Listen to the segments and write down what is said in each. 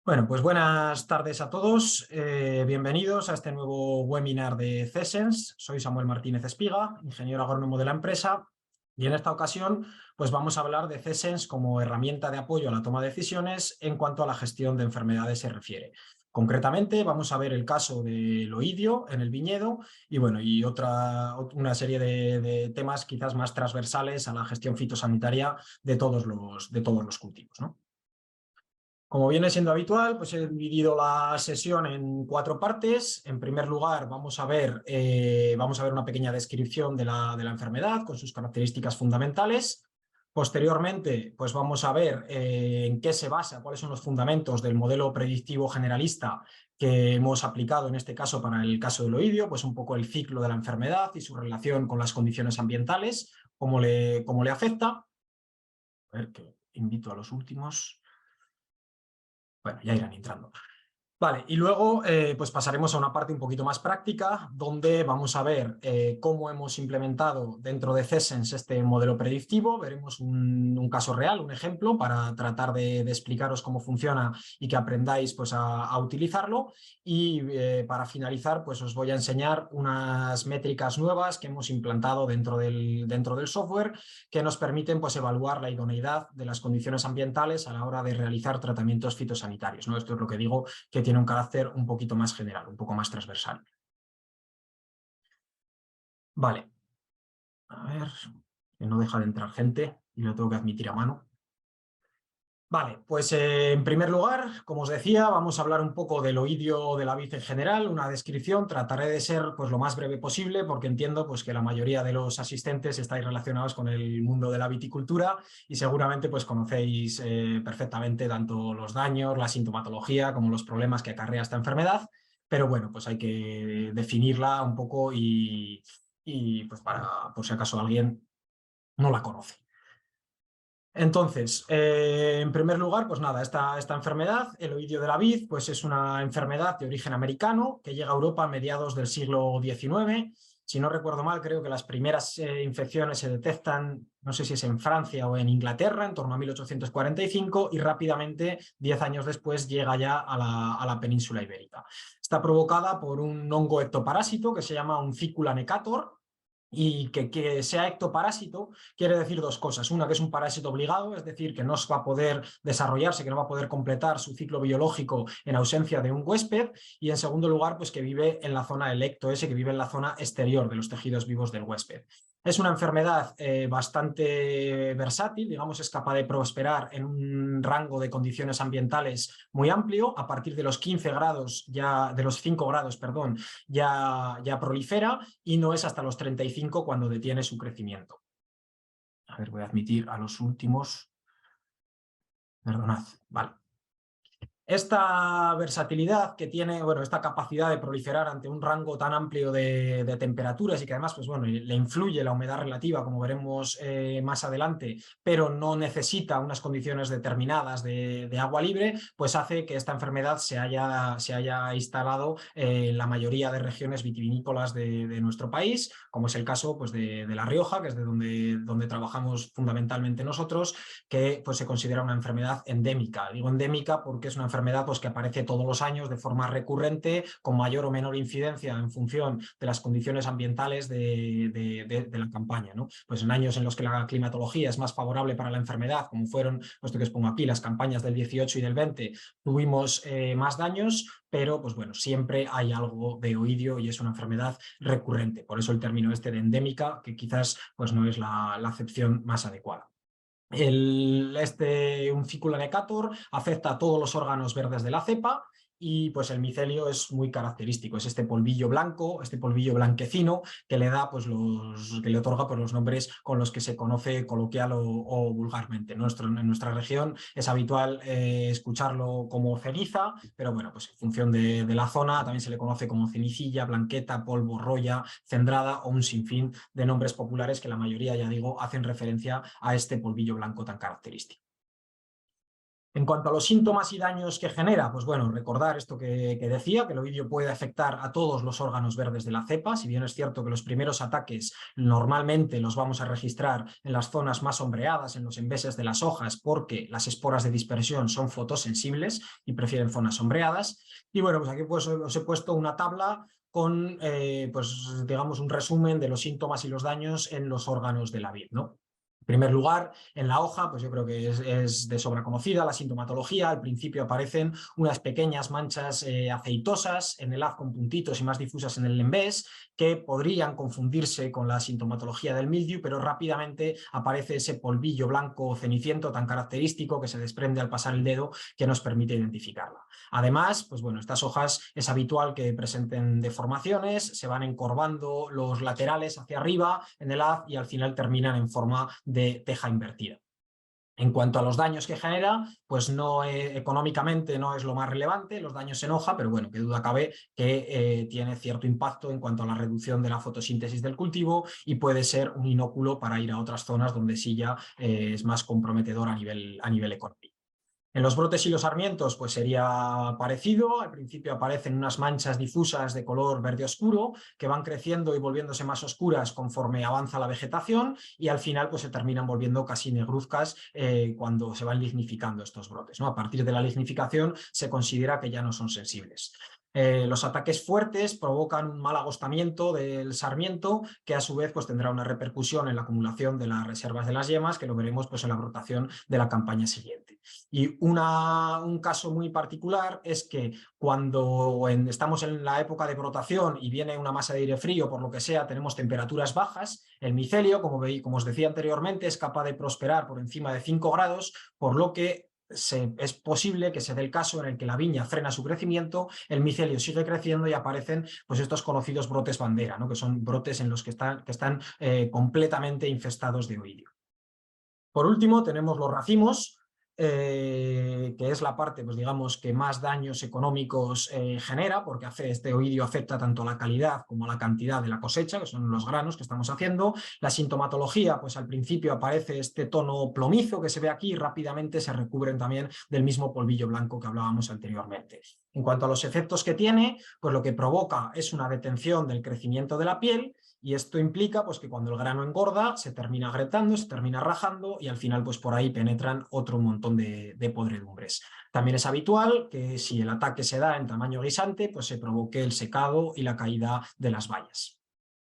Bueno, pues buenas tardes a todos. Bienvenidos a este nuevo webinar de CESENS. Soy Samuel Martínez Espiga, ingeniero agrónomo de la empresa, y en esta ocasión pues vamos a hablar de CESENS como herramienta de apoyo a la toma de decisiones en cuanto a la gestión de enfermedades se refiere. Concretamente vamos a ver el caso del oidio en el viñedo y bueno, y una serie de temas quizás más transversales a la gestión fitosanitaria de todos los cultivos, ¿no? Como viene siendo habitual, pues he dividido la sesión en 4 partes. En primer lugar, vamos a ver una pequeña descripción de la enfermedad con sus características fundamentales. Posteriormente, pues vamos a ver en qué se basa, cuáles son los fundamentos del modelo predictivo generalista que hemos aplicado en este caso para el caso del oidio, pues un poco el ciclo de la enfermedad y su relación con las condiciones ambientales, cómo le afecta. A ver, que invito a los últimos. Bueno, ya irán entrando. Vale, y luego pues pasaremos a una parte un poquito más práctica, donde vamos a ver cómo hemos implementado dentro de CESENS este modelo predictivo. Veremos un caso real, un ejemplo, para tratar de explicaros cómo funciona y que aprendáis pues, a utilizarlo. Y para finalizar, pues os voy a enseñar unas métricas nuevas que hemos implantado dentro del software que nos permiten pues, evaluar la idoneidad de las condiciones ambientales a la hora de realizar tratamientos fitosanitarios, ¿no? Esto es lo que digo, que tiene un carácter un poquito más general, un poco más transversal. Vale, a ver, que no deja de entrar gente y lo tengo que admitir a mano. Vale, pues en primer lugar, como os decía, vamos a hablar un poco del oidio de la vid en general, una descripción. Trataré de ser pues, lo más breve posible porque entiendo pues, que la mayoría de los asistentes estáis relacionados con el mundo de la viticultura y seguramente pues, conocéis perfectamente tanto los daños, la sintomatología como los problemas que acarrea esta enfermedad, pero bueno, pues hay que definirla un poco y pues para por si acaso alguien no la conoce. Entonces, en primer lugar, pues nada, esta enfermedad, el oidio de la vid, pues es una enfermedad de origen americano que llega a Europa a mediados del siglo XIX. Si no recuerdo mal, creo que las primeras infecciones se detectan, no sé si es en Francia o en Inglaterra, en torno a 1845, y rápidamente, 10 años después, llega ya a la península ibérica. Está provocada por un hongo ectoparásito que se llama Uncicula necator, y que sea ectoparásito quiere decir 2 cosas. Una, que es un parásito obligado, es decir, que no va a poder desarrollarse, que no va a poder completar su ciclo biológico en ausencia de un huésped. Y en segundo lugar, pues que vive en la zona del ecto ese, que vive en la zona exterior de los tejidos vivos del huésped. Es una enfermedad bastante versátil, digamos, es capaz de prosperar en un rango de condiciones ambientales muy amplio. A partir de los 15 grados, de los 5 grados, perdón, ya prolifera, y no es hasta los 35 cuando detiene su crecimiento. A ver, voy a admitir a los últimos. Perdonad, vale. Esta versatilidad que tiene, bueno, esta capacidad de proliferar ante un rango tan amplio de temperaturas y que además, pues bueno, le influye la humedad relativa, como veremos más adelante, pero no necesita unas condiciones determinadas de agua libre, pues hace que esta enfermedad se haya instalado en la mayoría de regiones vitivinícolas de nuestro país, como es el caso pues, de La Rioja, que es de donde trabajamos fundamentalmente nosotros, que pues, se considera una enfermedad endémica. Digo endémica porque es una enfermedad pues, que aparece todos los años de forma recurrente, con mayor o menor incidencia en función de las condiciones ambientales de la campaña, ¿no? Pues en años en los que la climatología es más favorable para la enfermedad, como fueron, puesto que os pongo aquí, las campañas del 18 y del 20, tuvimos más daños, pero pues bueno, siempre hay algo de oidio y es una enfermedad recurrente. Por eso el término este de endémica, que quizás pues, no es la acepción más adecuada. Uncicula necator afecta a todos los órganos verdes de la cepa y pues el micelio es muy característico, es este polvillo blanco, este polvillo blanquecino que le da pues que le otorga pues, los nombres con los que se conoce coloquial o vulgarmente. En nuestra región es habitual escucharlo como ceniza, pero bueno, pues en función de la zona también se le conoce como cenicilla, blanqueta, polvo, roya, cendrada o un sinfín de nombres populares que la mayoría, ya digo, hacen referencia a este polvillo blanco tan característico. En cuanto a los síntomas y daños que genera, pues bueno, recordar esto que decía, que el oidio puede afectar a todos los órganos verdes de la cepa. Si bien es cierto que los primeros ataques normalmente los vamos a registrar en las zonas más sombreadas, en los embeses de las hojas, porque las esporas de dispersión son fotosensibles y prefieren zonas sombreadas. Y bueno, pues aquí pues, os he puesto una tabla con, pues digamos, un resumen de los síntomas y los daños en los órganos de la vid, ¿no? En primer lugar, en la hoja, pues yo creo que es de sobra conocida la sintomatología. Al principio aparecen unas pequeñas manchas aceitosas en el haz con puntitos y más difusas en el embés, que podrían confundirse con la sintomatología del mildiu, pero rápidamente aparece ese polvillo blanco ceniciento tan característico que se desprende al pasar el dedo, que nos permite identificarla. Además, pues bueno, estas hojas es habitual que presenten deformaciones, se van encorvando los laterales hacia arriba en el haz y al final terminan en forma de teja invertida. En cuanto a los daños que genera, pues no económicamente no es lo más relevante, los daños en hoja, pero bueno, qué duda cabe que tiene cierto impacto en cuanto a la reducción de la fotosíntesis del cultivo y puede ser un inóculo para ir a otras zonas donde sí ya es más comprometedor a nivel económico. En los brotes y los sarmientos pues sería parecido. Al principio aparecen unas manchas difusas de color verde oscuro que van creciendo y volviéndose más oscuras conforme avanza la vegetación y al final pues se terminan volviendo casi negruzcas cuando se van lignificando estos brotes, ¿no? A partir de la lignificación se considera que ya no son sensibles. Los ataques fuertes provocan un mal agostamiento del sarmiento que a su vez pues, tendrá una repercusión en la acumulación de las reservas de las yemas, que lo veremos pues, en la brotación de la campaña siguiente. Y un caso muy particular es que cuando estamos en la época de brotación y viene una masa de aire frío, por lo que sea, tenemos temperaturas bajas, el micelio, como os decía anteriormente, es capaz de prosperar por encima de 5 grados, por lo que es posible que se dé el caso en el que la viña frena su crecimiento, el micelio sigue creciendo y aparecen pues, estos conocidos brotes bandera, ¿no? Que son brotes en los que están completamente infestados de oidio. Por último, tenemos los racimos, que es la parte, pues digamos, que más daños económicos genera, porque este oidio afecta tanto a la calidad como a la cantidad de la cosecha, que son los granos que estamos haciendo. La sintomatología, pues al principio aparece este tono plomizo que se ve aquí y rápidamente se recubren también del mismo polvillo blanco que hablábamos anteriormente. En cuanto a los efectos que tiene, pues lo que provoca es una detención del crecimiento de la piel, y esto implica pues, que cuando el grano engorda se termina agrietando, se termina rajando y al final pues, por ahí penetran otro montón de podredumbres. También es habitual que si el ataque se da en tamaño guisante, pues se provoque el secado y la caída de las bayas.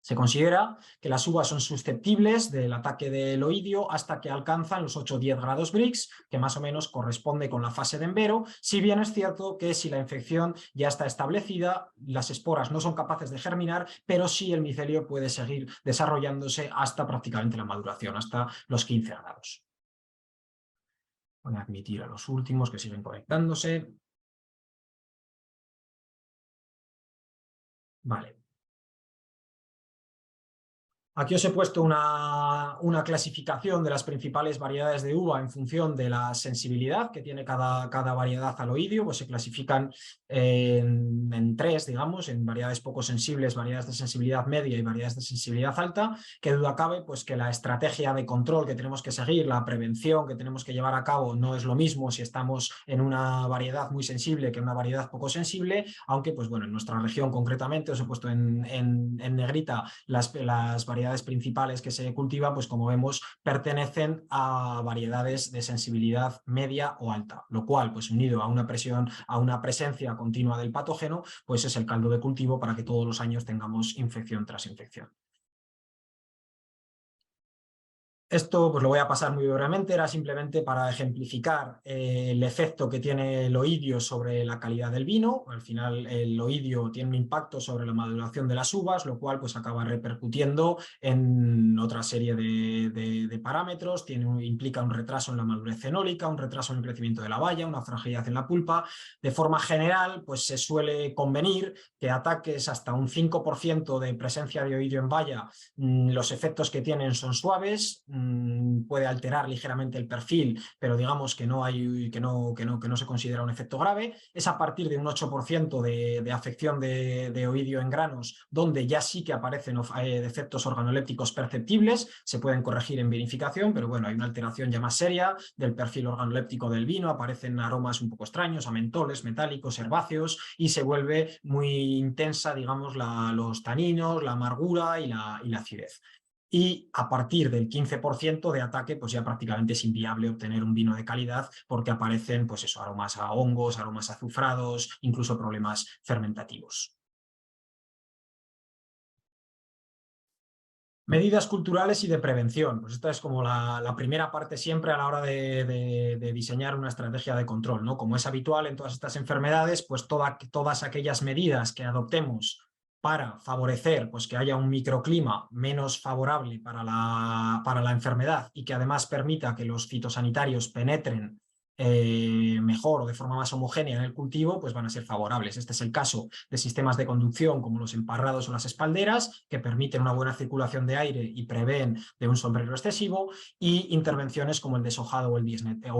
Se considera que las uvas son susceptibles del ataque del oidio hasta que alcanzan los 8 o 10 grados Brix, que más o menos corresponde con la fase de envero, si bien es cierto que si la infección ya está establecida, las esporas no son capaces de germinar, pero sí el micelio puede seguir desarrollándose hasta prácticamente la maduración, hasta los 15 grados. Voy a admitir a los últimos que siguen conectándose. Vale. Aquí os he puesto una clasificación de las principales variedades de uva en función de la sensibilidad que tiene cada variedad al oidio, pues se clasifican en tres, digamos, en variedades poco sensibles, variedades de sensibilidad media y variedades de sensibilidad alta. Que duda cabe pues que la estrategia de control que tenemos que seguir, la prevención que tenemos que llevar a cabo no es lo mismo si estamos en una variedad muy sensible que en una variedad poco sensible, aunque pues bueno, en nuestra región concretamente os he puesto en negrita las variedades principales que se cultivan, pues como vemos, pertenecen a variedades de sensibilidad media o alta, lo cual, pues unido a una presión, a una presencia continua del patógeno, pues es el caldo de cultivo para que todos los años tengamos infección tras infección. Esto pues lo voy a pasar muy brevemente, era simplemente para ejemplificar el efecto que tiene el oidio sobre la calidad del vino. Al final el oidio tiene un impacto sobre la maduración de las uvas, lo cual pues acaba repercutiendo en otra serie de parámetros. Implica un retraso en la madurez fenólica, un retraso en el crecimiento de la baya, una fragilidad en la pulpa. De forma general pues se suele convenir que ataques hasta un 5% de presencia de oidio en baya, los efectos que tienen son suaves, puede alterar ligeramente el perfil, pero digamos que no se considera un efecto grave. Es a partir de un 8% de afección de oidio en granos, donde ya sí que aparecen defectos organolépticos perceptibles, se pueden corregir en vinificación, pero bueno, hay una alteración ya más seria del perfil organoléptico del vino, aparecen aromas un poco extraños, a mentoles, metálicos, herbáceos, y se vuelve muy intensa, digamos, los taninos, la amargura y la acidez. Y a partir del 15% de ataque, pues ya prácticamente es inviable obtener un vino de calidad porque aparecen, pues eso, aromas a hongos, aromas azufrados, incluso problemas fermentativos. Medidas culturales y de prevención. Pues esta es como la primera parte siempre a la hora de diseñar una estrategia de control, ¿no? Como es habitual en todas estas enfermedades, pues todas aquellas medidas que adoptemos para favorecer pues, que haya un microclima menos favorable para la enfermedad y que además permita que los fitosanitarios penetren mejor o de forma más homogénea en el cultivo, pues van a ser favorables. Este es el caso de sistemas de conducción como los emparrados o las espalderas, que permiten una buena circulación de aire y prevén de un sombrero excesivo, y intervenciones como el deshojado o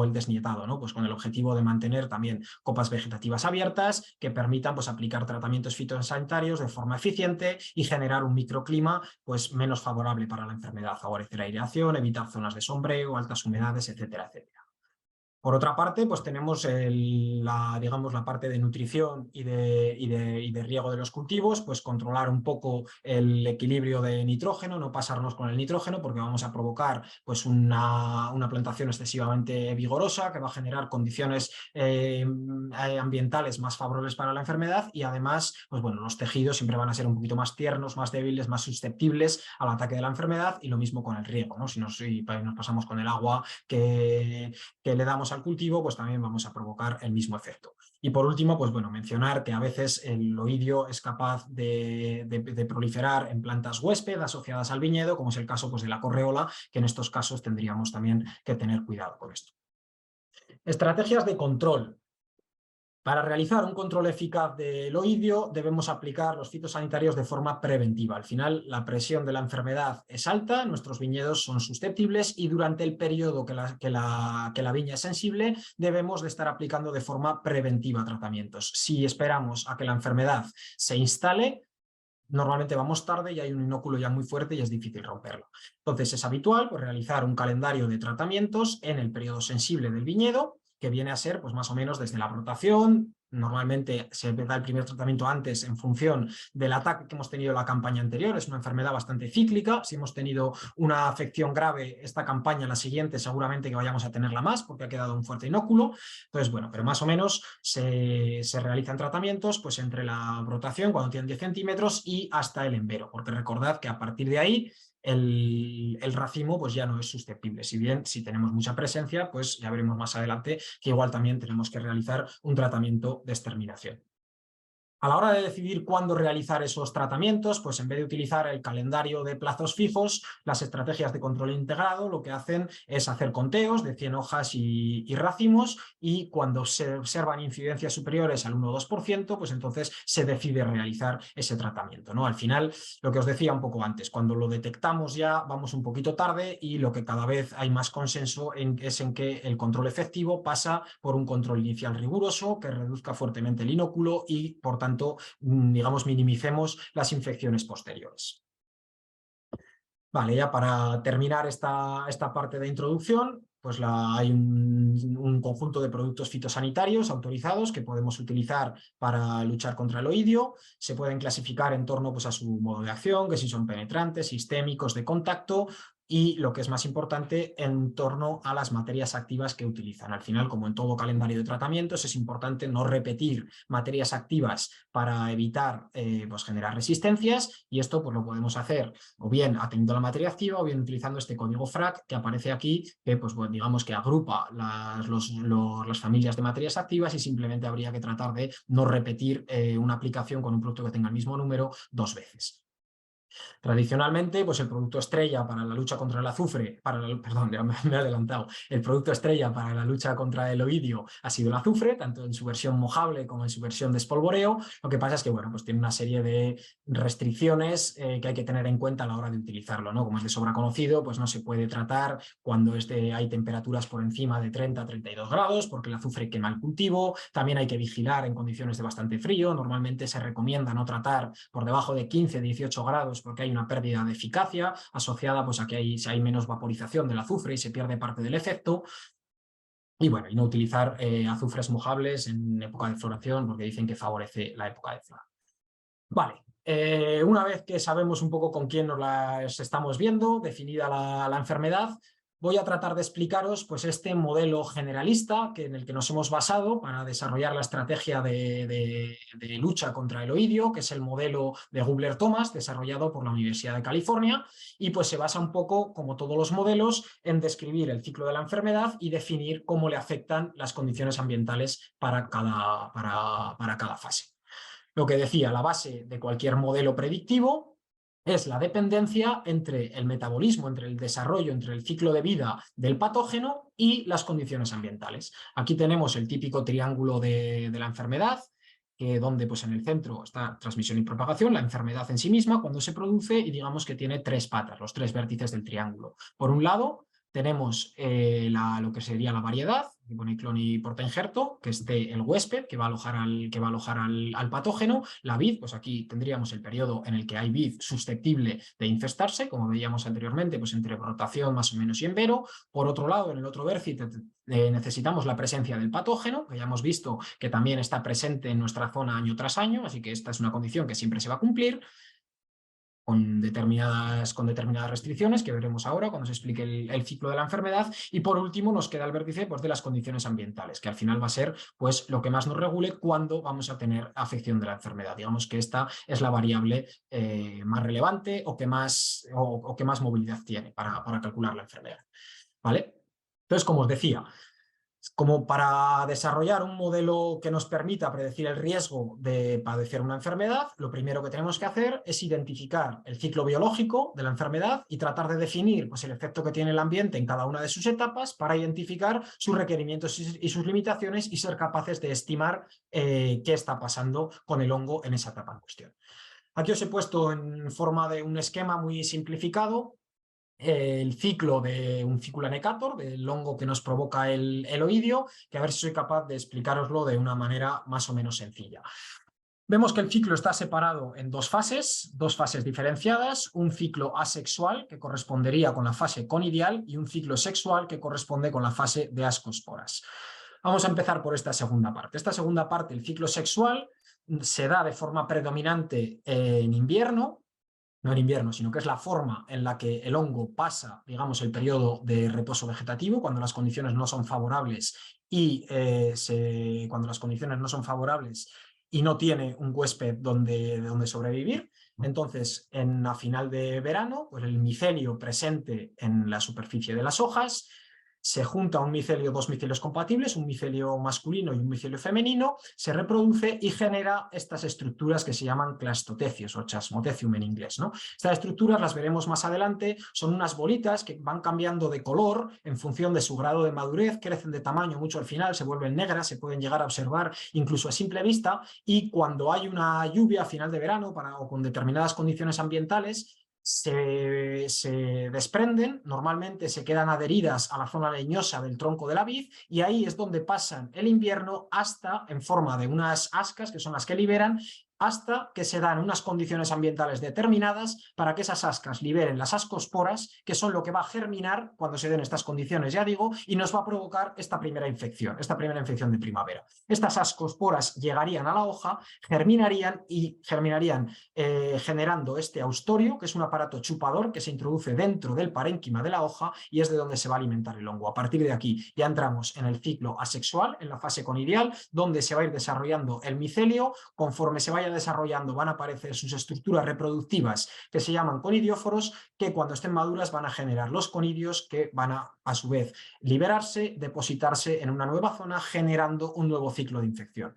el desnietado, ¿no? Pues con el objetivo de mantener también copas vegetativas abiertas que permitan pues, aplicar tratamientos fitosanitarios de forma eficiente y generar un microclima pues, menos favorable para la enfermedad, favorecer aireación, evitar zonas de sombreo, altas humedades, etcétera, etcétera. Por otra parte, pues tenemos digamos, la parte de nutrición y de riego de los cultivos, pues controlar un poco el equilibrio de nitrógeno, no pasarnos con el nitrógeno porque vamos a provocar pues, una plantación excesivamente vigorosa que va a generar condiciones ambientales más favorables para la enfermedad y además, pues bueno, los tejidos siempre van a ser un poquito más tiernos, más débiles, más susceptibles al ataque de la enfermedad y lo mismo con el riego, ¿no? Si nos pasamos con el agua que le damos al cultivo, pues también vamos a provocar el mismo efecto. Y por último, pues bueno, mencionar que a veces el oidio es capaz de proliferar en plantas huésped asociadas al viñedo, como es el caso pues, de la correola, que en estos casos tendríamos también que tener cuidado con esto. Estrategias de control. Para realizar un control eficaz del oidio debemos aplicar los fitosanitarios de forma preventiva. Al final la presión de la enfermedad es alta, nuestros viñedos son susceptibles y durante el periodo que la viña es sensible debemos de estar aplicando de forma preventiva tratamientos. Si esperamos a que la enfermedad se instale, normalmente vamos tarde y hay un inóculo ya muy fuerte y es difícil romperlo. Entonces es habitual pues, realizar un calendario de tratamientos en el periodo sensible del viñedo, que viene a ser pues, más o menos desde la brotación. Normalmente se da el primer tratamiento antes en función del ataque que hemos tenido en la campaña anterior. Es una enfermedad bastante cíclica. Si hemos tenido una afección grave esta campaña, la siguiente seguramente que vayamos a tenerla más porque ha quedado un fuerte inóculo. Entonces, bueno, pero más o menos se realizan tratamientos pues, entre la brotación, cuando tienen 10 centímetros, y hasta el envero, porque recordad que a partir de ahí el racimo pues ya no es susceptible. Si bien si tenemos mucha presencia, pues ya veremos más adelante que igual también tenemos que realizar un tratamiento de exterminación. A la hora de decidir cuándo realizar esos tratamientos, pues en vez de utilizar el calendario de plazos fijos, las estrategias de control integrado lo que hacen es hacer conteos de 100 hojas y racimos, y cuando se observan incidencias superiores al 1 o 2%, pues entonces se decide realizar ese tratamiento, ¿no? Al final, lo que os decía un poco antes, cuando lo detectamos ya vamos un poquito tarde y lo que cada vez hay más consenso es en que el control efectivo pasa por un control inicial riguroso que reduzca fuertemente el inóculo y, por tanto, digamos, minimicemos las infecciones posteriores. Vale, ya para terminar esta parte de introducción, pues hay un conjunto de productos fitosanitarios autorizados que podemos utilizar para luchar contra el oidio. Se pueden clasificar en torno pues, a su modo de acción, que si son penetrantes, sistémicos, de contacto, y lo que es más importante, en torno a las materias activas que utilizan. Al final, como en todo calendario de tratamientos, es importante no repetir materias activas para evitar pues generar resistencias, y esto pues lo podemos hacer o bien atendiendo a la materia activa o bien utilizando este código FRAC que aparece aquí, que pues bueno, digamos que agrupa las familias de materias activas, y simplemente habría que tratar de no repetir una aplicación con un producto que tenga el mismo número 2 veces. Tradicionalmente, pues el producto estrella para la lucha contra el azufre, perdón, ya me he adelantado, el producto estrella para la lucha contra el oidio ha sido el azufre, tanto en su versión mojable como en su versión de espolvoreo. Lo que pasa es que, bueno, pues tiene una serie de restricciones que hay que tener en cuenta a la hora de utilizarlo, ¿no? Como es de sobra conocido, pues no se puede tratar cuando hay temperaturas por encima de 30-32 grados, porque el azufre quema el cultivo. También hay que vigilar en condiciones de bastante frío. Normalmente se recomienda no tratar por debajo de 15-18 grados porque hay una pérdida de eficacia asociada pues, a que hay menos vaporización del azufre y se pierde parte del efecto. Y bueno, y no utilizar azufres mojables en época de floración porque dicen que favorece la época de flora. Vale, una vez que sabemos un poco con quién nos las estamos viendo, definida la enfermedad, voy a tratar de explicaros pues, este modelo generalista en el que nos hemos basado para desarrollar la estrategia de lucha contra el oidio, que es el modelo de Gubler-Thomas, desarrollado por la Universidad de California, y pues se basa un poco, como todos los modelos, en describir el ciclo de la enfermedad y definir cómo le afectan las condiciones ambientales para cada fase. Lo que decía, la base de cualquier modelo predictivo es la dependencia entre el metabolismo, entre el desarrollo, entre el ciclo de vida del patógeno y las condiciones ambientales. Aquí tenemos el típico triángulo de la enfermedad, donde pues, en el centro está transmisión y propagación, la enfermedad en sí misma cuando se produce y digamos que tiene tres patas, los tres vértices del triángulo. Por un lado, tenemos lo que sería la variedad, clon y portainjerto, que esté el huésped, que va a alojar al patógeno, la vid, pues aquí tendríamos el periodo en el que hay vid susceptible de infestarse, como veíamos anteriormente, pues entre rotación más o menos y en vero. Por otro lado, en el otro vértice necesitamos la presencia del patógeno, que ya hemos visto que también está presente en nuestra zona año tras año, así que esta es una condición que siempre se va a cumplir. Con determinadas restricciones que veremos ahora cuando se explique el ciclo de la enfermedad. Y por último nos queda el vértice pues, de las condiciones ambientales, que al final va a ser pues, lo que más nos regule cuándo vamos a tener afección de la enfermedad. Digamos que esta es la variable más relevante o que más movilidad tiene para calcular la enfermedad. ¿Vale? Entonces, como os decía, como para desarrollar un modelo que nos permita predecir el riesgo de padecer una enfermedad, lo primero que tenemos que hacer es identificar el ciclo biológico de la enfermedad y tratar de definir pues, el efecto que tiene el ambiente en cada una de sus etapas para identificar sus requerimientos y sus limitaciones y ser capaces de estimar qué está pasando con el hongo en esa etapa en cuestión. Aquí os he puesto en forma de un esquema muy simplificado el ciclo de un Ficulanecator, del hongo que nos provoca el oidio, que a ver si soy capaz de explicároslo de una manera más o menos sencilla. Vemos que el ciclo está separado en dos fases diferenciadas, un ciclo asexual que correspondería con la fase conidial y un ciclo sexual que corresponde con la fase de ascosporas. Vamos a empezar por esta segunda parte. Esta segunda parte, el ciclo sexual, se da de forma predominante en invierno, no en invierno, sino que es la forma en la que el hongo pasa, digamos, el periodo de reposo vegetativo, cuando las condiciones no son favorables y cuando las condiciones no son favorables y no tiene un huésped donde sobrevivir. Entonces, a final de verano, pues el micelio presente en la superficie de las hojas se junta un micelio, dos micelios compatibles, un micelio masculino y un micelio femenino, se reproduce y genera estas estructuras que se llaman clastotecios o chasmotecium en inglés, ¿no? Estas estructuras las veremos más adelante, son unas bolitas que van cambiando de color en función de su grado de madurez, crecen de tamaño mucho al final, se vuelven negras, se pueden llegar a observar incluso a simple vista y cuando hay una lluvia a final de verano o con determinadas condiciones ambientales, se desprenden, normalmente se quedan adheridas a la zona leñosa del tronco de la vid y ahí es donde pasan el invierno hasta en forma de unas ascas que son las que liberan hasta que se dan unas condiciones ambientales determinadas para que esas ascas liberen las ascosporas, que son lo que va a germinar cuando se den estas condiciones, ya digo, y nos va a provocar esta primera infección de primavera. Estas ascosporas llegarían a la hoja, germinarían generando este austorio, que es un aparato chupador que se introduce dentro del parénquima de la hoja y es de donde se va a alimentar el hongo. A partir de aquí ya entramos en el ciclo asexual, en la fase conidial, donde se va a ir desarrollando el micelio. Conforme se vaya desarrollando van a aparecer sus estructuras reproductivas que se llaman conidióforos, que cuando estén maduras van a generar los conidios que van a su vez liberarse, depositarse en una nueva zona, generando un nuevo ciclo de infección.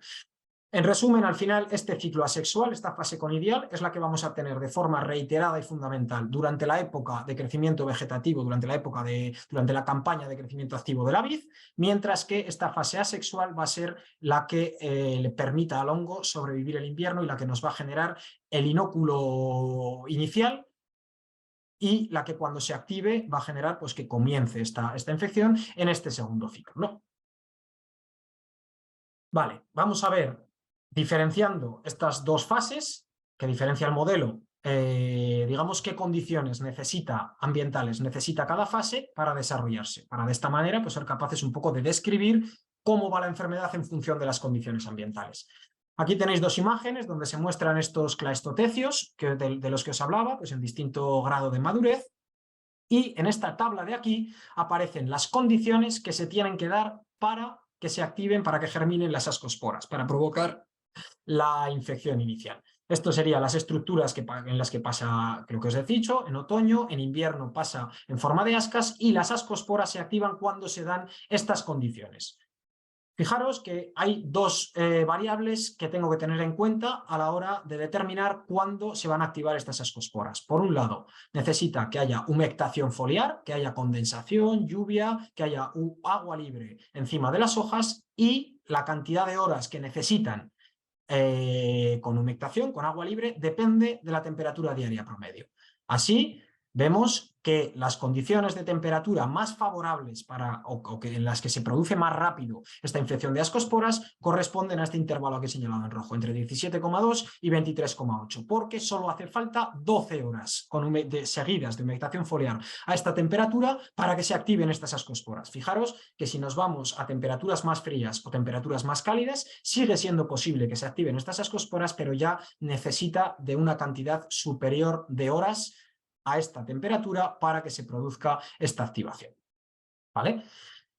En resumen, al final, este ciclo asexual, esta fase conidial, es la que vamos a tener de forma reiterada y fundamental durante la época de crecimiento vegetativo, durante la campaña de crecimiento activo de la vid, mientras que esta fase asexual va a ser la que le permita al hongo sobrevivir el invierno y la que nos va a generar el inóculo inicial y la que cuando se active va a generar pues, que comience esta infección en este segundo ciclo, ¿no? Vale, vamos a ver, diferenciando estas dos fases, que diferencia el modelo, digamos qué condiciones ambientales necesita cada fase para desarrollarse, para de esta manera pues, ser capaces un poco de describir cómo va la enfermedad en función de las condiciones ambientales. Aquí tenéis dos imágenes donde se muestran estos claistotecios de los que os hablaba, pues en distinto grado de madurez, y en esta tabla de aquí aparecen las condiciones que se tienen que dar para que se activen, para que germinen las ascosporas, para provocar la infección inicial. Esto serían las estructuras en las que pasa lo que os he dicho, en otoño, en invierno pasa en forma de ascas y las ascosporas se activan cuando se dan estas condiciones. Fijaros que hay dos variables que tengo que tener en cuenta a la hora de determinar cuándo se van a activar estas ascosporas. Por un lado, necesita que haya humectación foliar, que haya condensación, lluvia, que haya agua libre encima de las hojas y la cantidad de horas que necesitan con humectación, con agua libre, depende de la temperatura diaria promedio. Así, vemos que las condiciones de temperatura más favorables en las que se produce más rápido esta infección de ascosporas corresponden a este intervalo que he señalado en rojo, entre 17,2 y 23,8, porque solo hace falta 12 horas seguidas de humectación foliar a esta temperatura para que se activen estas ascosporas. Fijaros que si nos vamos a temperaturas más frías o temperaturas más cálidas, sigue siendo posible que se activen estas ascosporas, pero ya necesita de una cantidad superior de horas a esta temperatura para que se produzca esta activación. ¿Vale?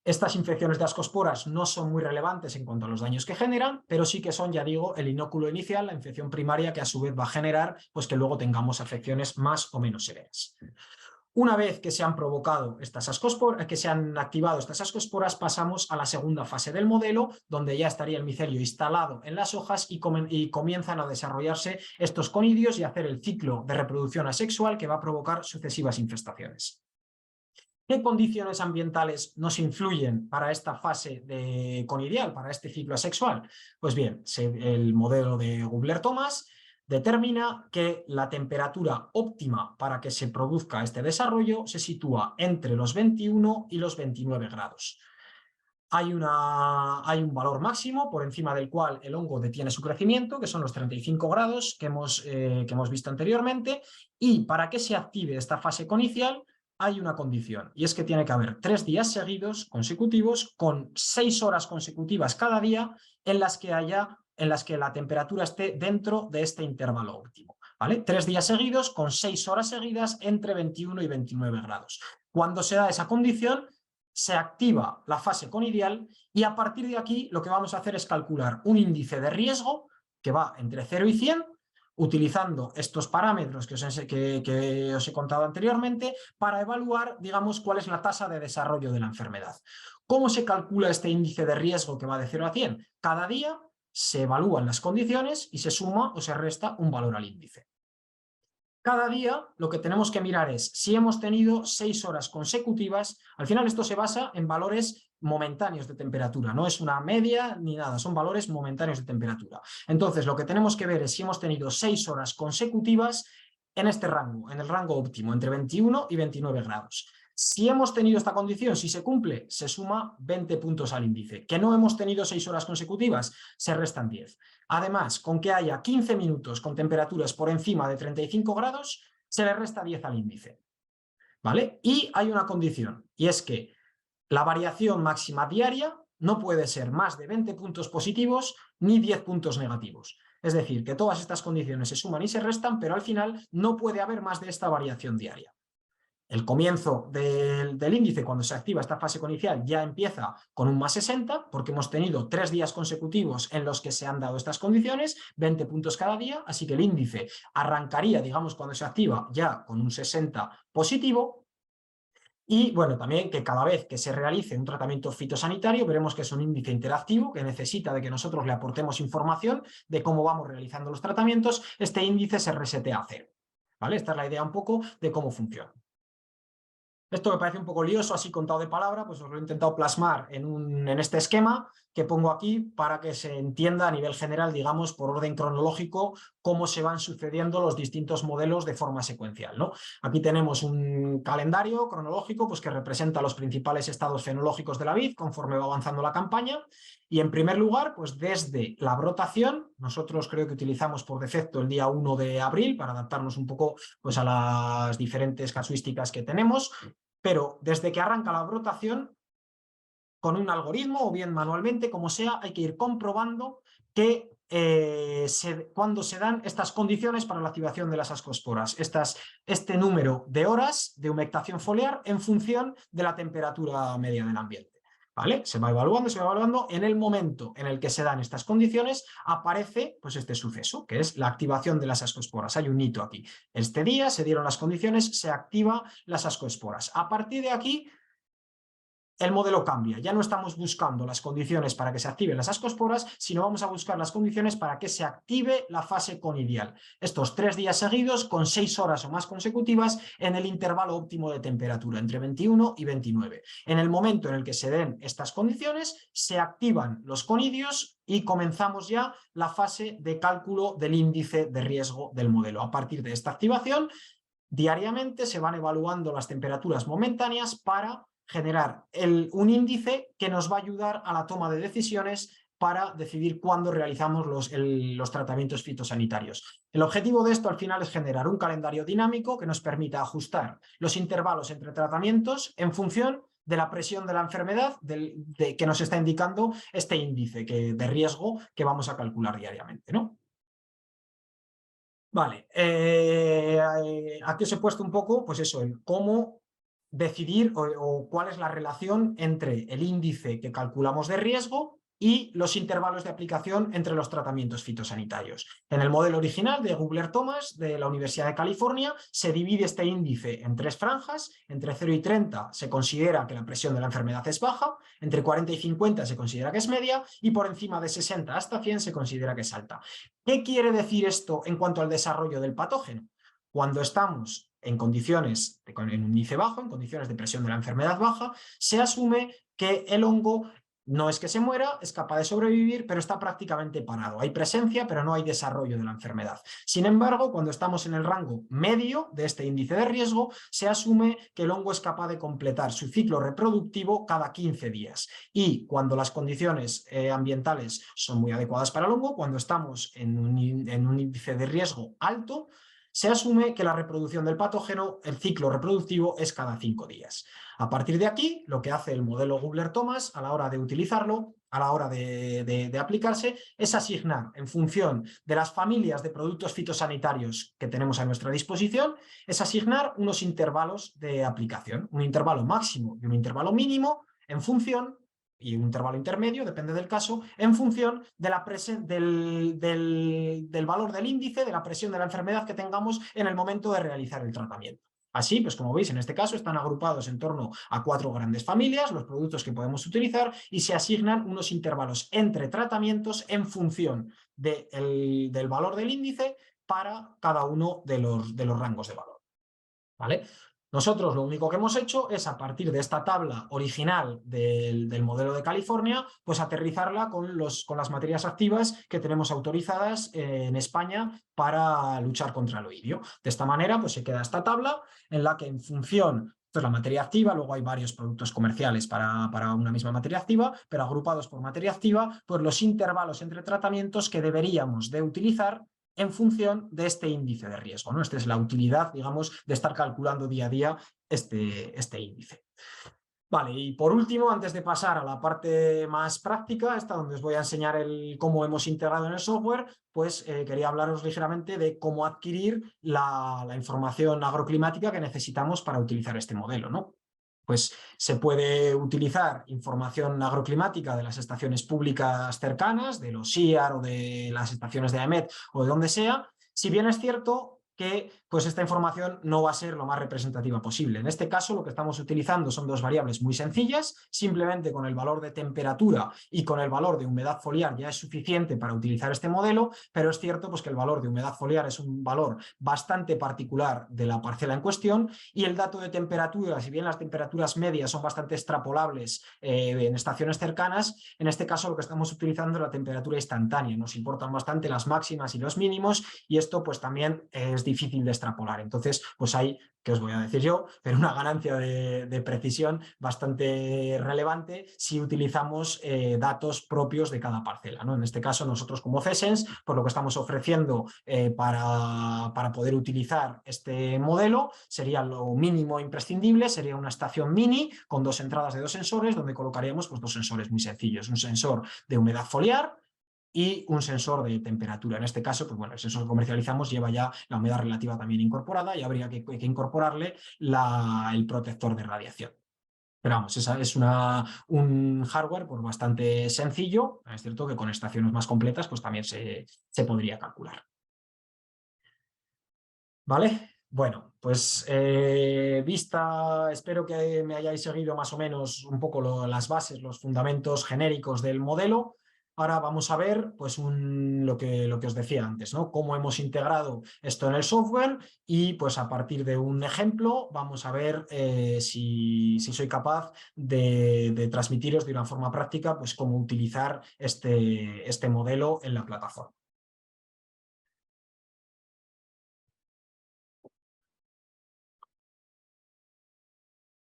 Estas infecciones de ascosporas no son muy relevantes en cuanto a los daños que generan, pero sí que son, ya digo, el inóculo inicial, la infección primaria que a su vez va a generar pues, que luego tengamos afecciones más o menos severas. Una vez que se han provocado estas ascosporas, que se han activado estas ascosporas, pasamos a la segunda fase del modelo, donde ya estaría el micelio instalado en las hojas y comienzan a desarrollarse estos conidios y a hacer el ciclo de reproducción asexual que va a provocar sucesivas infestaciones. ¿Qué condiciones ambientales nos influyen para esta fase conidial, para este ciclo asexual? Pues bien, el modelo de Gubler-Thomas determina que la temperatura óptima para que se produzca este desarrollo se sitúa entre los 21 y los 29 grados. Hay un valor máximo por encima del cual el hongo detiene su crecimiento, que son los 35 grados que hemos visto anteriormente, y para que se active esta fase conicial hay una condición, y es que tiene que haber 3 días seguidos consecutivos con 6 horas consecutivas cada día en las que la temperatura esté dentro de este intervalo óptimo. ¿Vale? 3 días seguidos con 6 horas seguidas entre 21 y 29 grados. Cuando se da esa condición, se activa la fase conidial y a partir de aquí lo que vamos a hacer es calcular un índice de riesgo que va entre 0 y 100, utilizando estos parámetros que os he contado anteriormente para evaluar, digamos, cuál es la tasa de desarrollo de la enfermedad. ¿Cómo se calcula este índice de riesgo que va de 0 a 100? Cada día se evalúan las condiciones y se suma o se resta un valor al índice. Cada día lo que tenemos que mirar es si hemos tenido 6 horas consecutivas. Al final esto se basa en valores momentáneos de temperatura, no es una media ni nada, son valores momentáneos de temperatura. Entonces lo que tenemos que ver es si hemos tenido 6 horas consecutivas en este rango, en el rango óptimo, entre 21 y 29 grados. Si hemos tenido esta condición, si se cumple, se suma 20 puntos al índice. Que no hemos tenido 6 horas consecutivas, se restan 10. Además, con que haya 15 minutos con temperaturas por encima de 35 grados, se le resta 10 al índice. ¿Vale? Y hay una condición, y es que la variación máxima diaria no puede ser más de 20 puntos positivos ni 10 puntos negativos. Es decir, que todas estas condiciones se suman y se restan, pero al final no puede haber más de esta variación diaria. El comienzo del índice, cuando se activa esta fase conicial, ya empieza con un más 60, porque hemos tenido 3 días consecutivos en los que se han dado estas condiciones, 20 puntos cada día, así que el índice arrancaría, digamos, cuando se activa ya con un 60 positivo, Y bueno, también que cada vez que se realice un tratamiento fitosanitario, veremos que es un índice interactivo que necesita de que nosotros le aportemos información de cómo vamos realizando los tratamientos. Este índice se resetea a 0. ¿Vale? Esta es la idea un poco de cómo funciona. Esto me parece un poco lioso, así contado de palabra, pues os lo he intentado plasmar en este esquema que pongo aquí para que se entienda a nivel general, digamos, por orden cronológico, cómo se van sucediendo los distintos modelos de forma secuencial, ¿no? Aquí tenemos un calendario cronológico pues, que representa los principales estados fenológicos de la vid conforme va avanzando la campaña. Y en primer lugar, pues desde la brotación, nosotros creo que utilizamos por defecto el día 1 de abril para adaptarnos un poco pues, a las diferentes casuísticas que tenemos. Pero desde que arranca la brotación, con un algoritmo o bien manualmente, como sea, hay que ir comprobando que cuando se dan estas condiciones para la activación de las ascosporas, este número de horas de humectación foliar en función de la temperatura media del ambiente. ¿Vale? Se va evaluando. En el momento en el que se dan estas condiciones, aparece pues, este suceso, que es la activación de las ascosporas. Hay un hito aquí. Este día se dieron las condiciones, se activa las ascosporas. A partir de aquí, el modelo cambia. Ya no estamos buscando las condiciones para que se activen las ascosporas, sino vamos a buscar las condiciones para que se active la fase conidial. Estos 3 días seguidos con 6 horas o más consecutivas en el intervalo óptimo de temperatura, entre 21 y 29. En el momento en el que se den estas condiciones, se activan los conidios y comenzamos ya la fase de cálculo del índice de riesgo del modelo. A partir de esta activación, diariamente se van evaluando las temperaturas momentáneas para generar un índice que nos va a ayudar a la toma de decisiones para decidir cuándo realizamos los tratamientos fitosanitarios. El objetivo de esto al final es generar un calendario dinámico que nos permita ajustar los intervalos entre tratamientos en función de la presión de la enfermedad que nos está indicando este índice de riesgo que vamos a calcular diariamente, ¿no? Vale, aquí os he puesto un poco, pues eso, el cómo decidir o cuál es la relación entre el índice que calculamos de riesgo y los intervalos de aplicación entre los tratamientos fitosanitarios. En el modelo original de Gubler-Thomas de la Universidad de California se divide este índice en 3 franjas. Entre 0 y 30 se considera que la presión de la enfermedad es baja, entre 40 y 50 se considera que es media y por encima de 60 hasta 100 se considera que es alta. ¿Qué quiere decir esto en cuanto al desarrollo del patógeno? Cuando estamos en condiciones, en un índice bajo, en condiciones de presión de la enfermedad baja, se asume que el hongo no es que se muera, es capaz de sobrevivir, pero está prácticamente parado. Hay presencia, pero no hay desarrollo de la enfermedad. Sin embargo, cuando estamos en el rango medio de este índice de riesgo, se asume que el hongo es capaz de completar su ciclo reproductivo cada 15 días. Y cuando las condiciones ambientales son muy adecuadas para el hongo, cuando estamos en un índice de riesgo alto, se asume que la reproducción del patógeno, el ciclo reproductivo, es cada 5 días. A partir de aquí, lo que hace el modelo Gubler-Thomas a la hora de utilizarlo, a la hora de aplicarse, es asignar en función de las familias de productos fitosanitarios que tenemos a nuestra disposición, es asignar unos intervalos de aplicación, un intervalo máximo y un intervalo mínimo en función y un intervalo intermedio, depende del caso, en función de del valor del índice, de la presión de la enfermedad que tengamos en el momento de realizar el tratamiento. Así, pues como veis, en este caso están agrupados en torno a 4 grandes familias los productos que podemos utilizar y se asignan unos intervalos entre tratamientos en función del valor del índice para cada uno de los rangos de valor. ¿Vale? Nosotros lo único que hemos hecho es, a partir de esta tabla original del modelo de California, pues aterrizarla con las materias activas que tenemos autorizadas en España para luchar contra el oidio. De esta manera, pues se queda esta tabla en la que en función... Esto es la materia activa, luego hay varios productos comerciales para una misma materia activa, pero agrupados por materia activa, pues los intervalos entre tratamientos que deberíamos de utilizar en función de este índice de riesgo, ¿no? Esta es la utilidad, digamos, de estar calculando día a día este índice. Vale, y por último, antes de pasar a la parte más práctica, esta donde os voy a enseñar cómo hemos integrado en el software, pues quería hablaros ligeramente de cómo adquirir la información agroclimática que necesitamos para utilizar este modelo, ¿no? Pues se puede utilizar información agroclimática de las estaciones públicas cercanas, de los SIAR o de las estaciones de AEMET o de donde sea, si bien es cierto que pues esta información no va a ser lo más representativa posible. En este caso, lo que estamos utilizando son dos variables muy sencillas, simplemente con el valor de temperatura y con el valor de humedad foliar ya es suficiente para utilizar este modelo, pero es cierto pues, que el valor de humedad foliar es un valor bastante particular de la parcela en cuestión y el dato de temperatura, si bien las temperaturas medias son bastante extrapolables en estaciones cercanas, en este caso lo que estamos utilizando es la temperatura instantánea. Nos importan bastante las máximas y los mínimos y esto pues también es difícil de extrapolar. Entonces, pues hay, ¿qué os voy a decir yo? Pero una ganancia de precisión bastante relevante si utilizamos datos propios de cada parcela, ¿no? En este caso, nosotros como CESENS, por lo que estamos ofreciendo para poder utilizar este modelo, sería lo mínimo imprescindible, sería una estación mini con dos entradas de dos sensores, donde colocaríamos pues, dos sensores muy sencillos, un sensor de humedad foliar y un sensor de temperatura. En este caso, pues bueno, el sensor que comercializamos lleva ya la humedad relativa también incorporada y habría que incorporarle el protector de radiación. Pero vamos, esa es un hardware pues, bastante sencillo. Es cierto que con estaciones más completas pues también se podría calcular. ¿Vale? Bueno, pues espero que me hayáis seguido más o menos un poco las bases, los fundamentos genéricos del modelo. Ahora vamos a ver pues lo que os decía antes, ¿no? Cómo hemos integrado esto en el software y pues a partir de un ejemplo vamos a ver si soy capaz de transmitiros de una forma práctica pues cómo utilizar este modelo en la plataforma.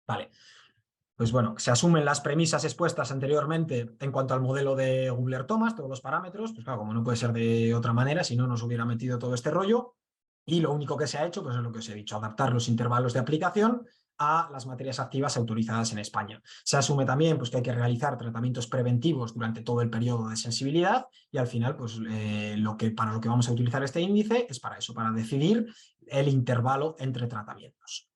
Vale. Pues bueno, se asumen las premisas expuestas anteriormente en cuanto al modelo de Google Earth Thomas, todos los parámetros, pues claro, como no puede ser de otra manera, si no nos hubiera metido todo este rollo, y lo único que se ha hecho, pues es lo que os he dicho, adaptar los intervalos de aplicación a las materias activas autorizadas en España. Se asume también pues, que hay que realizar tratamientos preventivos durante todo el periodo de sensibilidad y al final, pues para lo que vamos a utilizar este índice es para eso, para decidir el intervalo entre tratamientos.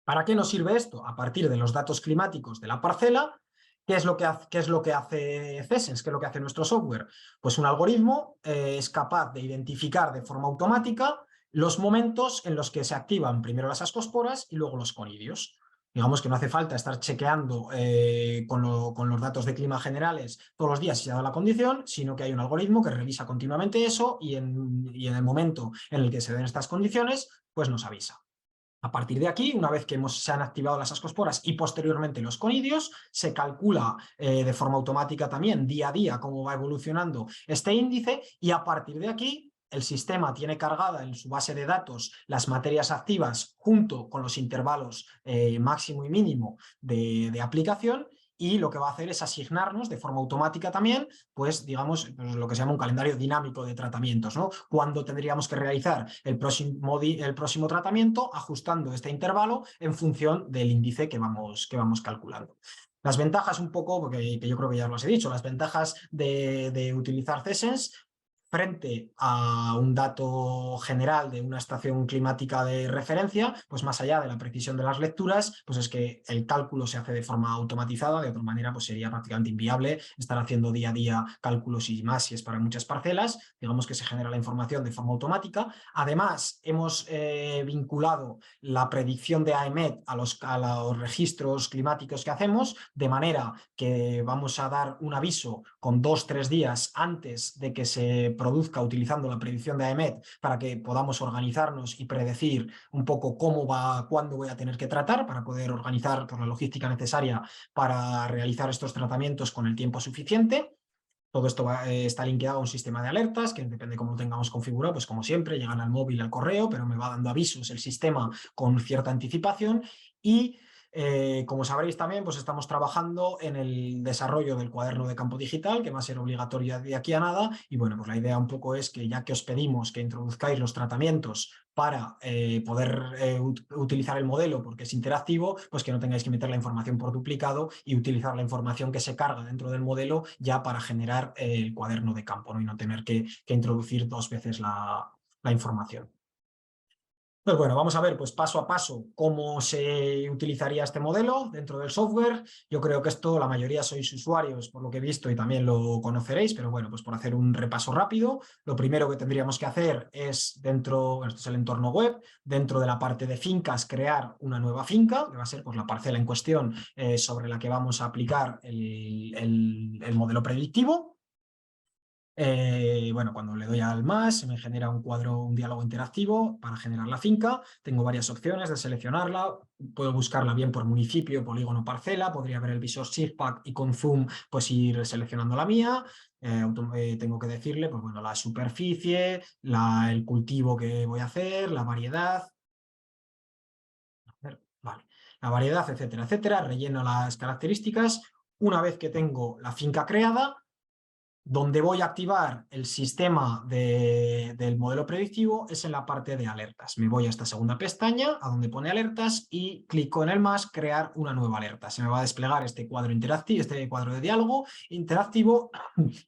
¿Para qué nos sirve esto? A partir de los datos climáticos de la parcela, ¿qué es lo que hace CESENS? ¿Qué es lo que hace nuestro software? Pues un algoritmo es capaz de identificar de forma automática los momentos en los que se activan primero las ascosporas y luego los conidios. Digamos que no hace falta estar chequeando con los datos de clima generales todos los días si se ha dado la condición, sino que hay un algoritmo que revisa continuamente eso y en el momento en el que se den estas condiciones, pues nos avisa. A partir de aquí, una vez que se han activado las ascosporas y posteriormente los conidios, se calcula de forma automática también día a día cómo va evolucionando este índice y a partir de aquí el sistema tiene cargada en su base de datos las materias activas junto con los intervalos máximo y mínimo de aplicación y lo que va a hacer es asignarnos de forma automática también, pues digamos, pues, lo que se llama un calendario dinámico de tratamientos, ¿no? Cuándo tendríamos que realizar el próximo tratamiento, ajustando este intervalo en función del índice que vamos calculando. Las ventajas un poco, porque que yo creo que ya os he dicho, las ventajas de utilizar CESENS frente a un dato general de una estación climática de referencia, pues más allá de la precisión de las lecturas, pues es que el cálculo se hace de forma automatizada, de otra manera pues sería prácticamente inviable estar haciendo día a día cálculos y más si es para muchas parcelas, digamos que se genera la información de forma automática. Además, hemos vinculado la predicción de AEMET a los registros climáticos que hacemos, de manera que vamos a dar un aviso con 2-3 días antes de que se produzca utilizando la predicción de AEMET para que podamos organizarnos y predecir un poco cómo va, cuándo voy a tener que tratar para poder organizar por la logística necesaria para realizar estos tratamientos con el tiempo suficiente. Todo esto está linkeado a un sistema de alertas que depende de cómo lo tengamos configurado, pues como siempre llegan al móvil, al correo, pero me va dando avisos el sistema con cierta anticipación y como sabréis también, pues estamos trabajando en el desarrollo del cuaderno de campo digital, que va a ser obligatorio de aquí a nada. Y bueno, pues la idea un poco es que ya que os pedimos que introduzcáis los tratamientos para poder utilizar el modelo porque es interactivo, pues que no tengáis que meter la información por duplicado y utilizar la información que se carga dentro del modelo ya para generar el cuaderno de campo, ¿no? Y no tener que introducir 2 veces la información. Pues bueno, vamos a ver pues paso a paso cómo se utilizaría este modelo dentro del software. Yo creo que esto la mayoría sois usuarios por lo que he visto y también lo conoceréis, pero bueno, pues por hacer un repaso rápido, lo primero que tendríamos que hacer es dentro, esto es el entorno web, dentro de la parte de fincas crear una nueva finca, que va a ser pues la parcela en cuestión sobre la que vamos a aplicar el modelo predictivo. Bueno, cuando le doy al más, se me genera un cuadro, un diálogo interactivo para generar la finca. Tengo varias opciones de seleccionarla. Puedo buscarla bien por municipio, polígono, parcela. Podría ver el visor SIGPAC y con zoom pues ir seleccionando la mía. Tengo que decirle pues, bueno, la superficie, el cultivo que voy a hacer, la variedad. Vale. La variedad, etcétera, etcétera. Relleno las características. Una vez que tengo la finca creada, donde voy a activar el sistema del modelo predictivo es en la parte de alertas. Me voy a esta segunda pestaña, a donde pone alertas, y clico en el más, crear una nueva alerta. Se me va a desplegar este cuadro interactivo, este cuadro de diálogo interactivo,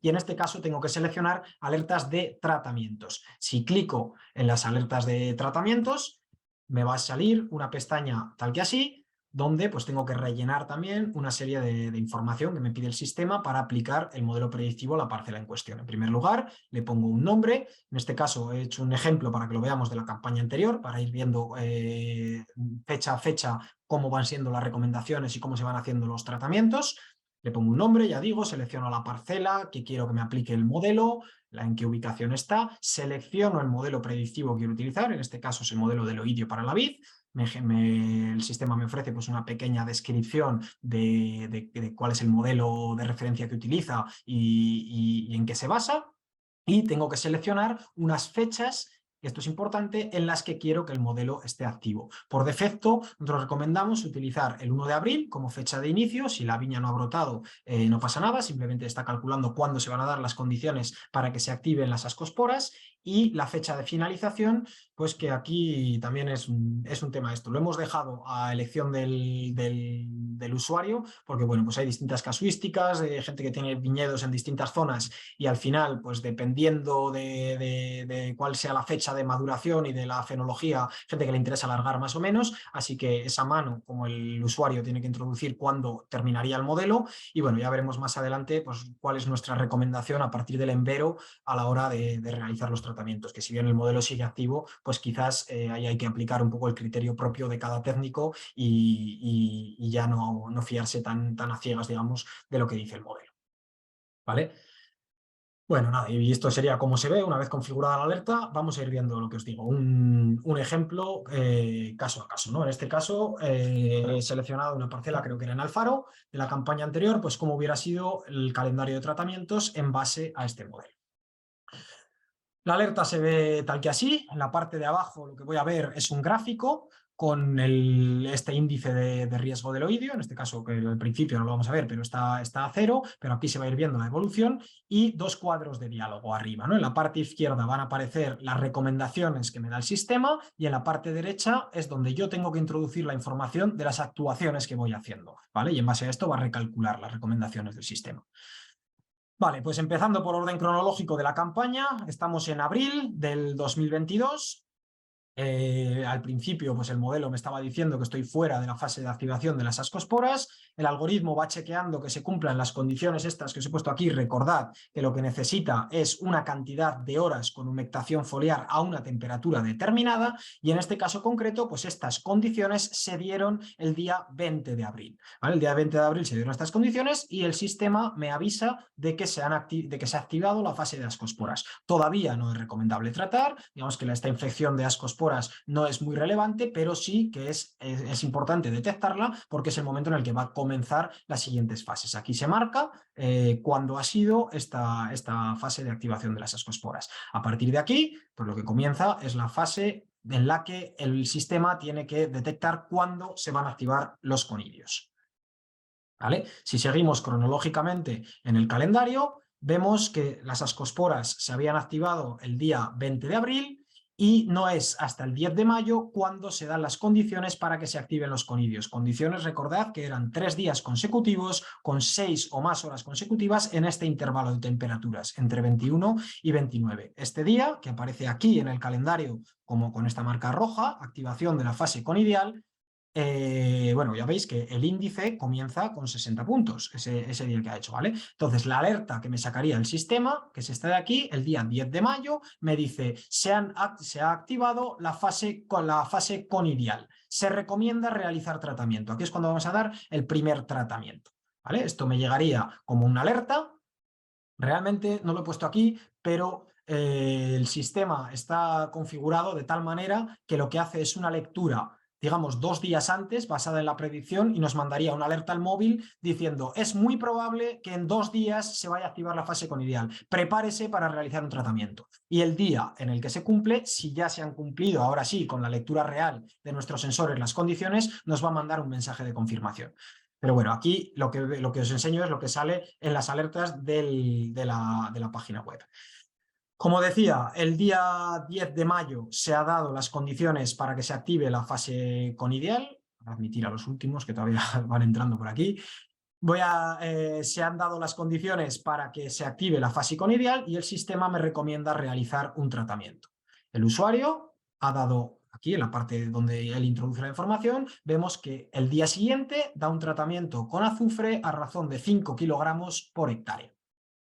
y en este caso tengo que seleccionar alertas de tratamientos. Si clico en las alertas de tratamientos, me va a salir una pestaña tal que así, donde pues tengo que rellenar también una serie de información que me pide el sistema para aplicar el modelo predictivo a la parcela en cuestión. En primer lugar, le pongo un nombre. En este caso he hecho un ejemplo para que lo veamos de la campaña anterior, para ir viendo fecha a fecha cómo van siendo las recomendaciones y cómo se van haciendo los tratamientos. Le pongo un nombre, ya digo, selecciono la parcela que quiero que me aplique el modelo, en qué ubicación está, selecciono el modelo predictivo que quiero utilizar, en este caso es el modelo del oidio para la vid. El sistema me ofrece pues, una pequeña descripción de cuál es el modelo de referencia que utiliza y en qué se basa. Y tengo que seleccionar unas fechas, esto es importante, en las que quiero que el modelo esté activo. Por defecto, nosotros recomendamos utilizar el 1 de abril como fecha de inicio. Si la viña no ha brotado, no pasa nada, simplemente está calculando cuándo se van a dar las condiciones para que se activen las ascosporas. Y la fecha de finalización, pues que aquí también es un tema esto. Lo hemos dejado a elección del usuario, porque bueno, pues hay distintas casuísticas, gente que tiene viñedos en distintas zonas y al final, pues dependiendo de cuál sea la fecha de maduración y de la fenología, gente que le interesa alargar más o menos, así que esa mano, como el usuario tiene que introducir cuándo terminaría el modelo, y bueno, ya veremos más adelante pues, cuál es nuestra recomendación a partir del envero a la hora de realizar los tratamientos, que si bien el modelo sigue activo, pues quizás ahí hay que aplicar un poco el criterio propio de cada técnico y ya no fiarse tan a ciegas, digamos, de lo que dice el modelo. ¿Vale? Bueno, nada, y esto sería como se ve una vez configurada la alerta. Vamos a ir viendo lo que os digo, un ejemplo caso a caso, ¿no? En este caso he seleccionado una parcela, creo que era en Alfaro, de la campaña anterior, pues cómo hubiera sido el calendario de tratamientos en base a este modelo. La alerta se ve tal que así. En la parte de abajo lo que voy a ver es un gráfico con este índice de riesgo del oidio, en este caso que al principio no lo vamos a ver, pero está a 0, pero aquí se va a ir viendo la evolución, y dos cuadros de diálogo arriba, ¿no? En la parte izquierda van a aparecer las recomendaciones que me da el sistema y en la parte derecha es donde yo tengo que introducir la información de las actuaciones que voy haciendo, ¿vale? Y en base a esto va a recalcular las recomendaciones del sistema. Vale, pues empezando por orden cronológico de la campaña, estamos en abril del 2022. Al principio, pues el modelo me estaba diciendo que estoy fuera de la fase de activación de las ascosporas. El algoritmo va chequeando que se cumplan las condiciones estas que os he puesto aquí. Recordad que lo que necesita es una cantidad de horas con humectación foliar a una temperatura determinada, y en este caso concreto, pues estas condiciones se dieron el día 20 de abril. ¿Vale? El día 20 de abril se dieron estas condiciones y el sistema me avisa de que se ha activado la fase de ascosporas. Todavía no es recomendable tratar, digamos que esta infección de ascosporas no es muy relevante, pero sí que es importante detectarla porque es el momento en el que va a comenzar las siguientes fases. Aquí se marca cuándo ha sido esta fase de activación de las ascosporas. A partir de aquí, pues lo que comienza es la fase en la que el sistema tiene que detectar cuándo se van a activar los conidios. ¿Vale? Si seguimos cronológicamente en el calendario, vemos que las ascosporas se habían activado el día 20 de abril y no es hasta el 10 de mayo cuando se dan las condiciones para que se activen los conidios. Condiciones, recordad que eran 3 días consecutivos con 6 o más horas consecutivas en este intervalo de temperaturas, entre 21 y 29. Este día, que aparece aquí en el calendario como con esta marca roja, activación de la fase conidial, bueno, ya veis que el índice comienza con 60 puntos, ese día que ha hecho, ¿vale? Entonces, la alerta que me sacaría el sistema, que es esta de aquí, el día 10 de mayo, me dice, se ha activado la fase conidial. Se recomienda realizar tratamiento. Aquí es cuando vamos a dar el primer tratamiento, ¿vale? Esto me llegaría como una alerta. Realmente no lo he puesto aquí, pero el sistema está configurado de tal manera que lo que hace es una lectura, digamos, 2 días antes, basada en la predicción, y nos mandaría una alerta al móvil diciendo, es muy probable que en 2 días se vaya a activar la fase conidial. Prepárese para realizar un tratamiento. Y el día en el que se cumple, si ya se han cumplido, ahora sí, con la lectura real de nuestros sensores las condiciones, nos va a mandar un mensaje de confirmación. Pero bueno, aquí lo que os enseño es lo que sale en las alertas de la página web. Como decía, el día 10 de mayo se han dado las condiciones para que se active la fase conidial. Voy a admitir a los últimos que todavía van entrando por aquí. Se han dado las condiciones para que se active la fase conidial y el sistema me recomienda realizar un tratamiento. El usuario ha dado, aquí en la parte donde él introduce la información, vemos que el día siguiente da un tratamiento con azufre a razón de 5 kilogramos por hectárea.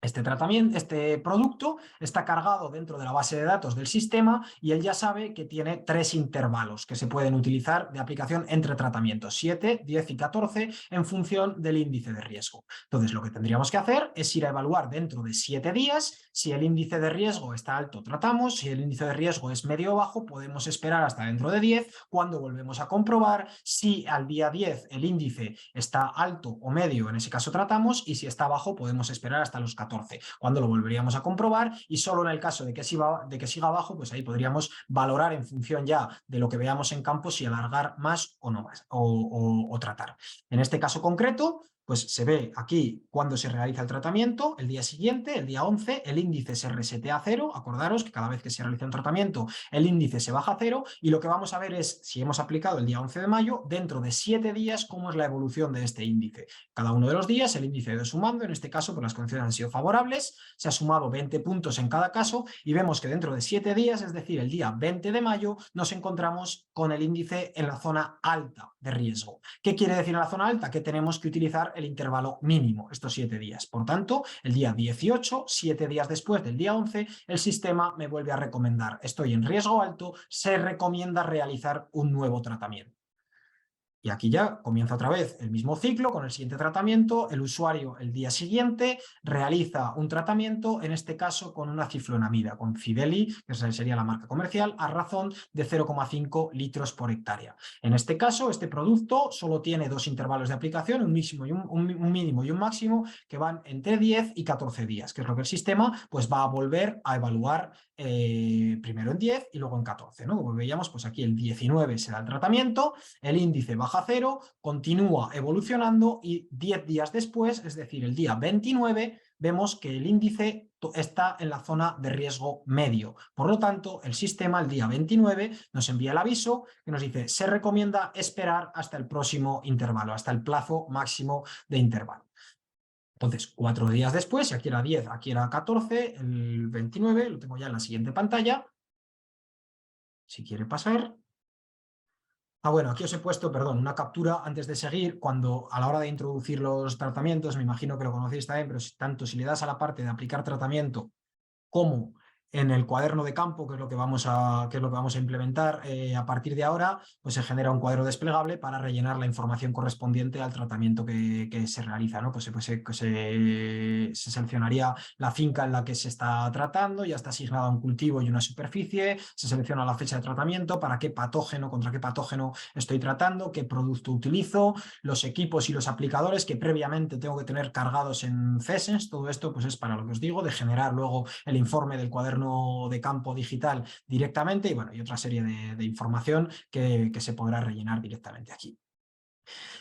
Este producto está cargado dentro de la base de datos del sistema y él ya sabe que tiene 3 intervalos que se pueden utilizar de aplicación entre tratamientos, 7, 10 y 14, en función del índice de riesgo. Entonces, lo que tendríamos que hacer es ir a evaluar dentro de 7 días si el índice de riesgo está alto, tratamos, si el índice de riesgo es medio o bajo, podemos esperar hasta dentro de 10, cuando volvemos a comprobar si al día 10 el índice está alto o medio, en ese caso tratamos, y si está bajo podemos esperar hasta los 14. Cuando lo volveríamos a comprobar y solo en el caso de que siga abajo, pues ahí podríamos valorar en función ya de lo que veamos en campo si alargar más o no más o tratar. En este caso concreto, pues se ve aquí cuando se realiza el tratamiento, el día siguiente, el día 11, el índice se resetea a 0, acordaros que cada vez que se realiza un tratamiento el índice se baja a 0 y lo que vamos a ver es si hemos aplicado el día 11 de mayo, dentro de 7 días, cómo es la evolución de este índice. Cada uno de los días el índice ha ido sumando, en este caso por las condiciones han sido favorables, se ha sumado 20 puntos en cada caso y vemos que dentro de 7 días, es decir, el día 20 de mayo, nos encontramos con el índice en la zona alta de riesgo. ¿Qué quiere decir en la zona alta? Que tenemos que utilizar el intervalo mínimo, estos 7 días. Por tanto, el día 18, 7 días después del día 11, el sistema me vuelve a recomendar, estoy en riesgo alto, se recomienda realizar un nuevo tratamiento. Y aquí ya comienza otra vez el mismo ciclo con el siguiente tratamiento. El usuario el día siguiente realiza un tratamiento, en este caso con una ciflonamida, con Fideli, que sería la marca comercial, a razón de 0,5 litros por hectárea. En este caso, este producto solo tiene 2 intervalos de aplicación, un mínimo y un máximo, que van entre 10 y 14 días, que es lo que el sistema pues, va a volver a evaluar primero en 10 y luego en 14, ¿no? Como veíamos, pues aquí el 19 se da el tratamiento, el índice baja a 0, continúa evolucionando y 10 días después, es decir, el día 29, vemos que el índice está en la zona de riesgo medio. Por lo tanto, el sistema el día 29 nos envía el aviso que nos dice se recomienda esperar hasta el próximo intervalo, hasta el plazo máximo de intervalo. Entonces, 4 días después, si aquí era 10, aquí era 14, el 29, lo tengo ya en la siguiente pantalla. Si quiere pasar. Bueno, aquí os he puesto, perdón, una captura antes de seguir, cuando a la hora de introducir los tratamientos, me imagino que lo conocéis también, pero tanto si le das a la parte de aplicar tratamiento como en el cuaderno de campo, que es lo que vamos a implementar a partir de ahora, pues se genera un cuadro desplegable para rellenar la información correspondiente al tratamiento que se realiza, ¿no? Pues se seleccionaría la finca en la que se está tratando, ya está asignada un cultivo y una superficie, se selecciona la fecha de tratamiento, contra qué patógeno estoy tratando, qué producto utilizo, los equipos y los aplicadores que previamente tengo que tener cargados en CESENS. Todo esto pues es para lo que os digo, de generar luego el informe del cuaderno de campo digital directamente y, bueno, y otra serie de información que se podrá rellenar directamente aquí.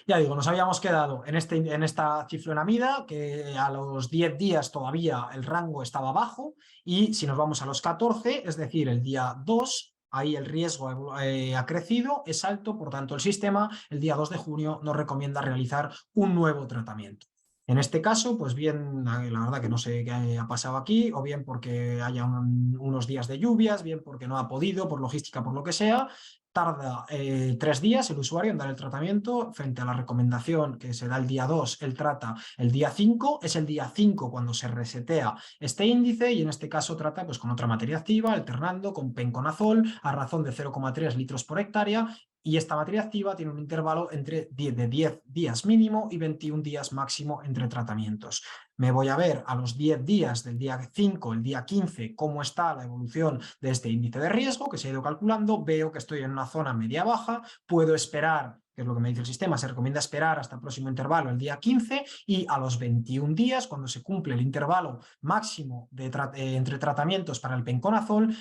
Ya digo, nos habíamos quedado en esta cifloenamida, que a los 10 días todavía el rango estaba bajo, y si nos vamos a los 14, es decir, el día 2, ahí el riesgo ha crecido, es alto, por tanto el sistema el día 2 de junio nos recomienda realizar un nuevo tratamiento. En este caso, pues bien, la verdad que no sé qué ha pasado aquí, o bien porque haya unos días de lluvias, bien porque no ha podido, por logística, por lo que sea, tarda 3 días el usuario en dar el tratamiento frente a la recomendación que se da el día 2, él trata el día 5, es el día 5 cuando se resetea este índice y en este caso trata pues, con otra materia activa, alternando con penconazol a razón de 0,3 litros por hectárea y esta materia activa tiene un intervalo de 10 días mínimo y 21 días máximo entre tratamientos. Me voy a ver a los 10 días del día 5, el día 15, cómo está la evolución de este índice de riesgo que se ha ido calculando, veo que estoy en una zona media-baja, puedo esperar, que es lo que me dice el sistema, se recomienda esperar hasta el próximo intervalo, el día 15, y a los 21 días, cuando se cumple el intervalo máximo entre tratamientos para el penconazol,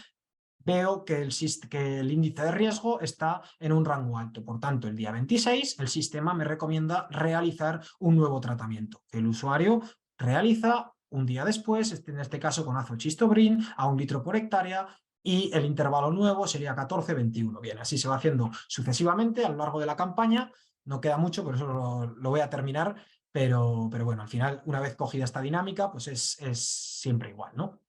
veo que el índice de riesgo está en un rango alto. Por tanto, el día 26 el sistema me recomienda realizar un nuevo tratamiento que el usuario realiza un día después, en este caso con azotistobrin a 1 litro por hectárea, y el intervalo nuevo sería 14-21. Bien, así se va haciendo sucesivamente a lo largo de la campaña. No queda mucho, por eso lo voy a terminar, pero bueno, al final, una vez cogida esta dinámica, pues es siempre igual, ¿no?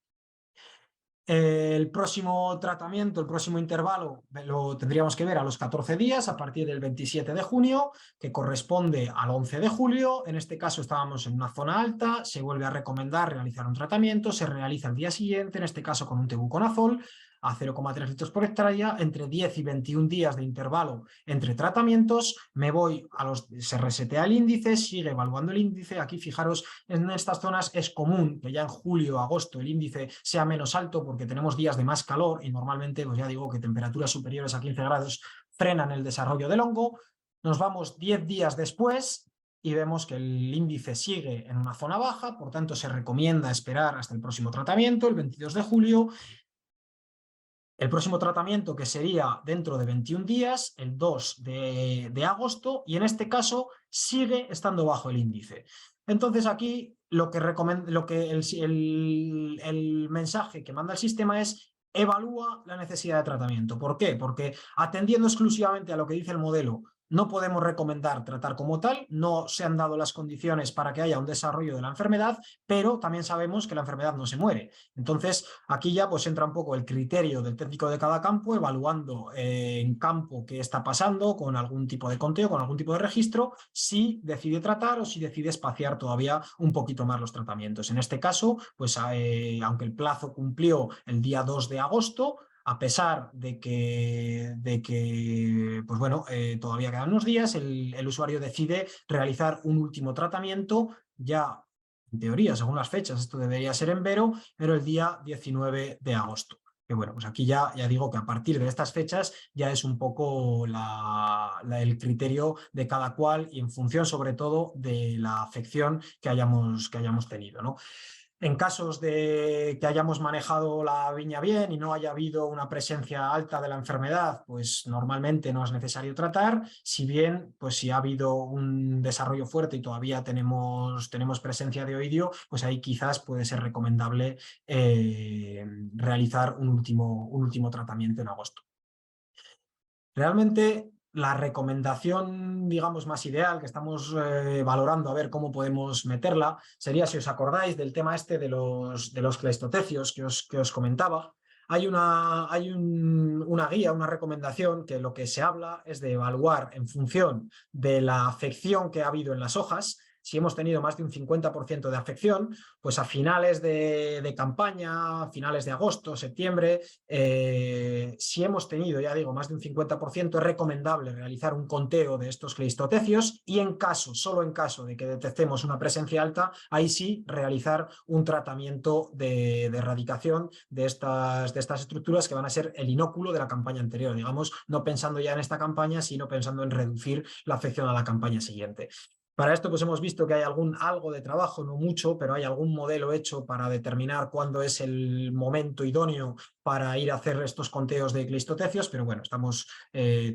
El próximo tratamiento, el próximo intervalo, lo tendríamos que ver a los 14 días, a partir del 27 de junio, que corresponde al 11 de julio. En este caso estábamos en una zona alta, se vuelve a recomendar realizar un tratamiento, se realiza el día siguiente, en este caso con un tebuconazol, a 0,3 litros por hectárea, entre 10 y 21 días de intervalo entre tratamientos, se resetea el índice, sigue evaluando el índice. Aquí fijaros, en estas zonas es común que ya en julio o agosto el índice sea menos alto porque tenemos días de más calor y normalmente, pues ya digo que temperaturas superiores a 15 grados frenan el desarrollo del hongo. Nos vamos 10 días después y vemos que el índice sigue en una zona baja, por tanto se recomienda esperar hasta el próximo tratamiento, el 22 de julio, el próximo tratamiento que sería dentro de 21 días, el 2 de agosto, y en este caso sigue estando bajo el índice. Entonces aquí el mensaje que manda el sistema es: evalúa la necesidad de tratamiento. ¿Por qué? Porque atendiendo exclusivamente a lo que dice el modelo, no podemos recomendar tratar como tal, no se han dado las condiciones para que haya un desarrollo de la enfermedad, pero también sabemos que la enfermedad no se muere. Entonces, aquí ya pues entra un poco el criterio del técnico de cada campo, evaluando en campo qué está pasando con algún tipo de conteo, con algún tipo de registro, si decide tratar o si decide espaciar todavía un poquito más los tratamientos. En este caso, pues aunque el plazo cumplió el día 2 de agosto, a pesar de que pues bueno, todavía quedan unos días, el usuario decide realizar un último tratamiento ya. En teoría, según las fechas, esto debería ser en Vero, pero el día 19 de agosto. Que bueno, pues aquí ya digo que a partir de estas fechas ya es un poco el criterio de cada cual y en función sobre todo de la afección que hayamos tenido, ¿no? En casos de que hayamos manejado la viña bien y no haya habido una presencia alta de la enfermedad, pues normalmente no es necesario tratar. Si bien, pues si ha habido un desarrollo fuerte y todavía tenemos presencia de oidio, pues ahí quizás puede ser recomendable realizar un último tratamiento en agosto. Realmente la recomendación, digamos, más ideal que estamos valorando a ver cómo podemos meterla sería, si os acordáis del tema este de los cleistotecios que os comentaba, hay una guía, una recomendación que lo que se habla es de evaluar en función de la afección que ha habido en las hojas. Si hemos tenido más de un 50% de afección, pues a finales de campaña, a finales de agosto, septiembre, si hemos tenido, ya digo, más de un 50%, es recomendable realizar un conteo de estos cleistotecios y solo en caso de que detectemos una presencia alta, ahí sí realizar un tratamiento de erradicación de estas estructuras que van a ser el inóculo de la campaña anterior, digamos, no pensando ya en esta campaña, sino pensando en reducir la afección a la campaña siguiente. Para esto pues hemos visto que hay algo de trabajo, no mucho, pero hay algún modelo hecho para determinar cuándo es el momento idóneo para ir a hacer estos conteos de cleistocecios, pero bueno, estamos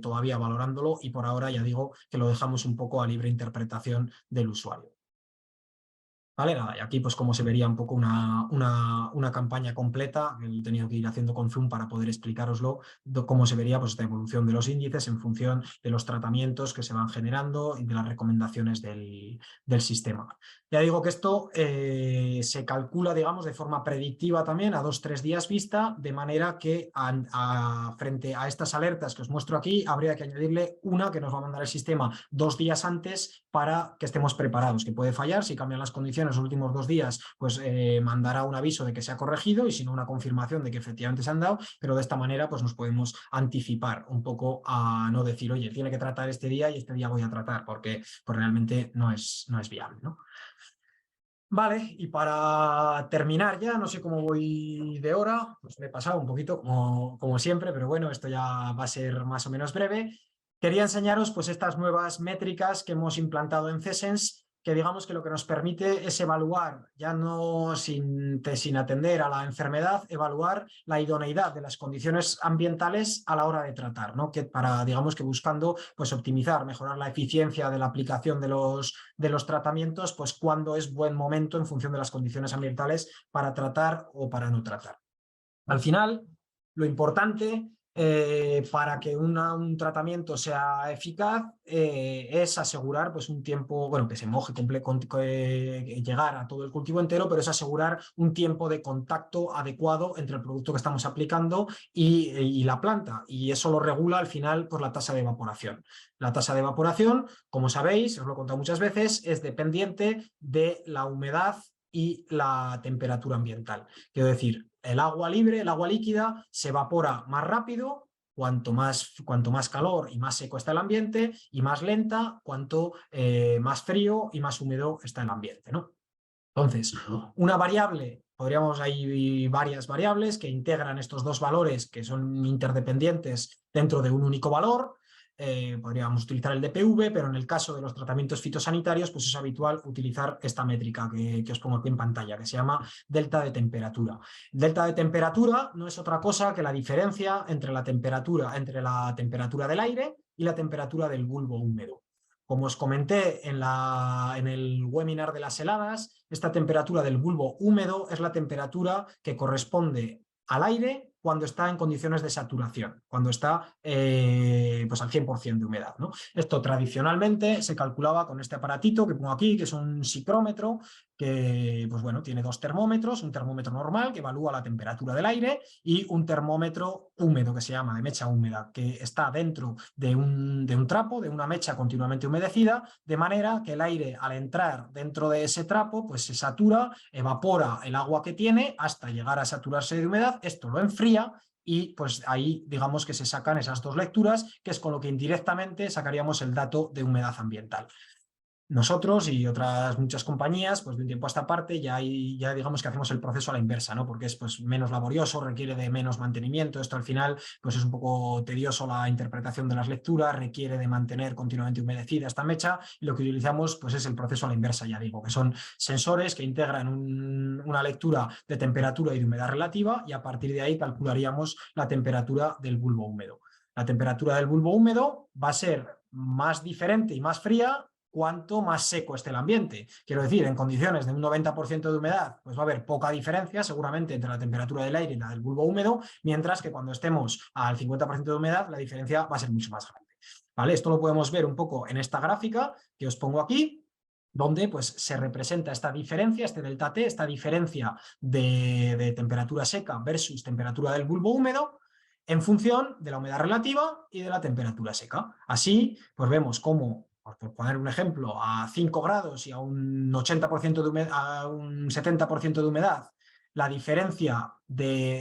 todavía valorándolo y por ahora ya digo que lo dejamos un poco a libre interpretación del usuario. ¿Vale? Nada, y aquí pues como se vería un poco una campaña completa, he tenido que ir haciendo con zoom para poder explicaroslo, cómo se vería pues esta evolución de los índices en función de los tratamientos que se van generando y de las recomendaciones del sistema. Ya digo que esto se calcula, digamos, de forma predictiva también a 2-3 días vista, de manera que frente a estas alertas que os muestro aquí, habría que añadirle una que nos va a mandar el sistema 2 días antes para que estemos preparados, que puede fallar si cambian las condiciones los últimos 2 días, pues mandará un aviso de que se ha corregido y si no una confirmación de que efectivamente se han dado, pero de esta manera pues nos podemos anticipar un poco a no decir, oye, tiene que tratar este día y este día voy a tratar, porque pues, realmente no es viable, ¿no? Vale, y para terminar ya, no sé cómo voy de hora, pues me he pasado un poquito como siempre, pero bueno, esto ya va a ser más o menos breve. Quería enseñaros pues estas nuevas métricas que hemos implantado en CESENS, que digamos que lo que nos permite es evaluar, ya no sin atender a la enfermedad, evaluar la idoneidad de las condiciones ambientales a la hora de tratar, ¿no? Que para, digamos que buscando pues optimizar, mejorar la eficiencia de la aplicación de los tratamientos, pues cuándo es buen momento en función de las condiciones ambientales para tratar o para no tratar. Al final, lo importante para que un tratamiento sea eficaz es asegurar pues, un tiempo, bueno, que se moje, llegar a todo el cultivo entero, pero es asegurar un tiempo de contacto adecuado entre el producto que estamos aplicando y la planta. Y eso lo regula al final por la tasa de evaporación. La tasa de evaporación, como sabéis, os lo he contado muchas veces, es dependiente de la humedad y la temperatura ambiental. Quiero decir, el agua libre, el agua líquida, se evapora más rápido, cuanto más calor y más seco está el ambiente, y más lenta, cuanto más frío y más húmedo está el ambiente, ¿no? Entonces, una variable, hay varias variables que integran estos dos valores que son interdependientes dentro de un único valor. Podríamos utilizar el DPV, pero en el caso de los tratamientos fitosanitarios, pues es habitual utilizar esta métrica que os pongo aquí en pantalla, que se llama delta de temperatura. Delta de temperatura no es otra cosa que la diferencia entre la temperatura del aire y la temperatura del bulbo húmedo. Como os comenté en el webinar de las heladas, esta temperatura del bulbo húmedo es la temperatura que corresponde al aire cuando está en condiciones de saturación, cuando está pues al 100% de humedad, ¿no? Esto tradicionalmente se calculaba con este aparatito que pongo aquí, que es un psicrómetro, que pues bueno, tiene 2 termómetros, un termómetro normal que evalúa la temperatura del aire y un termómetro húmedo que se llama de mecha húmeda, que está dentro de un trapo, de una mecha continuamente humedecida, de manera que el aire al entrar dentro de ese trapo pues se satura, evapora el agua que tiene hasta llegar a saturarse de humedad, esto lo enfría y pues ahí digamos que se sacan esas dos lecturas, que es con lo que indirectamente sacaríamos el dato de humedad ambiental. Nosotros y otras muchas compañías, pues de un tiempo a esta parte ya digamos que hacemos el proceso a la inversa, ¿no? Porque es pues menos laborioso, requiere de menos mantenimiento. Esto al final pues es un poco tedioso la interpretación de las lecturas, requiere de mantener continuamente humedecida esta mecha y lo que utilizamos pues es el proceso a la inversa, ya digo, que son sensores que integran una lectura de temperatura y de humedad relativa y a partir de ahí calcularíamos la temperatura del bulbo húmedo. La temperatura del bulbo húmedo va a ser más diferente y más fría cuanto más seco esté el ambiente. Quiero decir, en condiciones de un 90% de humedad, pues va a haber poca diferencia seguramente entre la temperatura del aire y la del bulbo húmedo, mientras que cuando estemos al 50% de humedad, la diferencia va a ser mucho más grande. ¿Vale? Esto lo podemos ver un poco en esta gráfica que os pongo aquí, donde pues, se representa esta diferencia, este delta T, esta diferencia de temperatura seca versus temperatura del bulbo húmedo, en función de la humedad relativa y de la temperatura seca. Así, pues vemos cómo, por poner un ejemplo, a 5 grados y a un 80% de humedad, a un 70% de humedad, la diferencia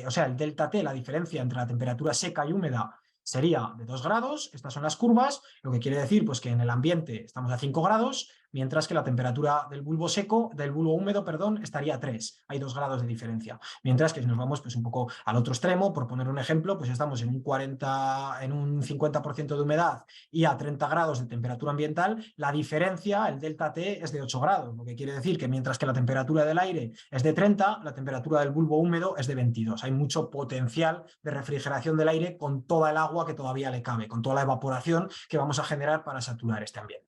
o sea, el delta T, la diferencia entre la temperatura seca y húmeda sería de 2 grados, estas son las curvas, lo que quiere decir pues, que en el ambiente estamos a 5 grados, mientras que la temperatura del bulbo seco, del bulbo húmedo, perdón, estaría a 3. Hay 2 grados de diferencia. Mientras que si nos vamos pues, un poco al otro extremo, por poner un ejemplo, pues estamos en un 50% de humedad y a 30 grados de temperatura ambiental, la diferencia, el delta T, es de 8 grados, lo que quiere decir que mientras que la temperatura del aire es de 30, la temperatura del bulbo húmedo es de 22. Hay mucho potencial de refrigeración del aire con toda el agua que todavía le cabe, con toda la evaporación que vamos a generar para saturar este ambiente.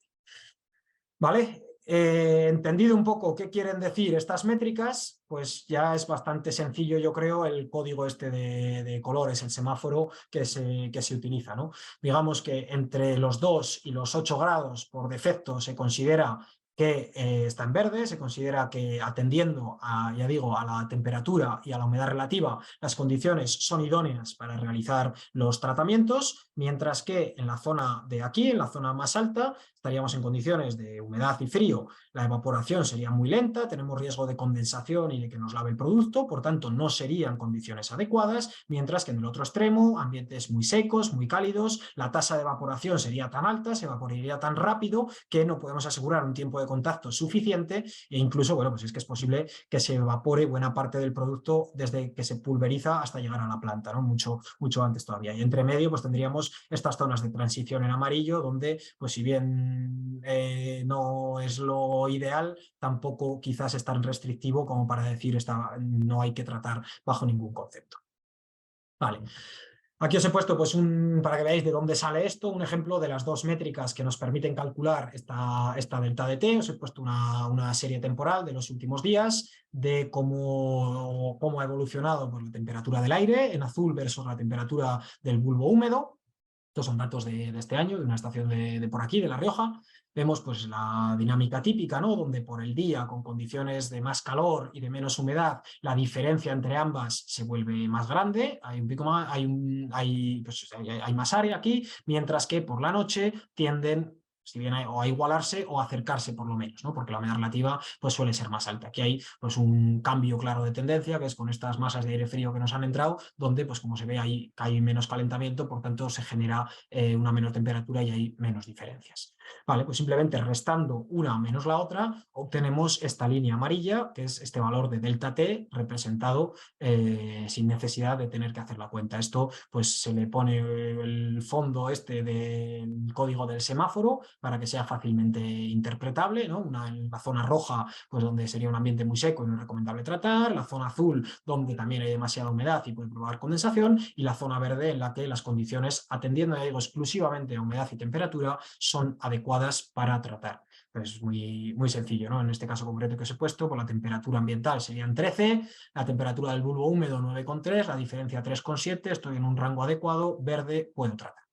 ¿Vale? Entendido un poco qué quieren decir estas métricas, pues ya es bastante sencillo, yo creo, el código este de colores, el semáforo que se utiliza, ¿no? Digamos que entre los 2 y los 8 grados por defecto se considera que está en verde, se considera que atendiendo a, ya digo, a la temperatura y a la humedad relativa, las condiciones son idóneas para realizar los tratamientos, mientras que en la zona de aquí, en la zona más alta, estaríamos en condiciones de humedad y frío, la evaporación sería muy lenta, tenemos riesgo de condensación y de que nos lave el producto, por tanto no serían condiciones adecuadas, mientras que en el otro extremo, ambientes muy secos, muy cálidos, la tasa de evaporación sería tan alta, se evaporaría tan rápido que no podemos asegurar un tiempo de contacto suficiente e incluso, bueno, pues es que es posible que se evapore buena parte del producto desde que se pulveriza hasta llegar a la planta, ¿no? Mucho antes todavía. Y entre medio, pues tendríamos estas zonas de transición en amarillo, donde, pues si bien no es lo ideal, tampoco quizás es tan restrictivo como para decir no hay que tratar bajo ningún concepto. Vale. Aquí os he puesto, pues, para que veáis de dónde sale esto, un ejemplo de las 2 métricas que nos permiten calcular esta delta de T. Os he puesto una serie temporal de los últimos días, de cómo ha evolucionado pues, la temperatura del aire en azul versus la temperatura del bulbo húmedo. Estos son datos de este año, de una estación de por aquí, de La Rioja. Vemos pues la dinámica típica, ¿no? Donde por el día, con condiciones de más calor y de menos humedad, la diferencia entre ambas se vuelve más grande, hay un pico más, hay más área aquí, mientras que por la noche tienden, si bien o a igualarse o a acercarse por lo menos, ¿no? Porque la humedad relativa pues, suele ser más alta. Aquí hay pues, un cambio claro de tendencia, que es con estas masas de aire frío que nos han entrado, donde, pues, como se ve, ahí hay menos calentamiento, por tanto se genera una menor temperatura y hay menos diferencias. Vale, pues simplemente restando una menos la otra, obtenemos esta línea amarilla, que es este valor de delta T representado sin necesidad de tener que hacer la cuenta. Esto pues se le pone el fondo este del código del semáforo para que sea fácilmente interpretable, ¿no? En la zona roja, pues donde sería un ambiente muy seco y no es recomendable tratar, la zona azul, donde también hay demasiada humedad y puede provocar condensación, y la zona verde en la que las condiciones, atendiendo, ya digo, exclusivamente a humedad y temperatura, son adecuadas para tratar. Pues es muy sencillo, ¿no? En este caso concreto que os he puesto, por la temperatura ambiental serían 13, la temperatura del bulbo húmedo 9,3, la diferencia 3,7, estoy en un rango adecuado, verde, puedo tratar.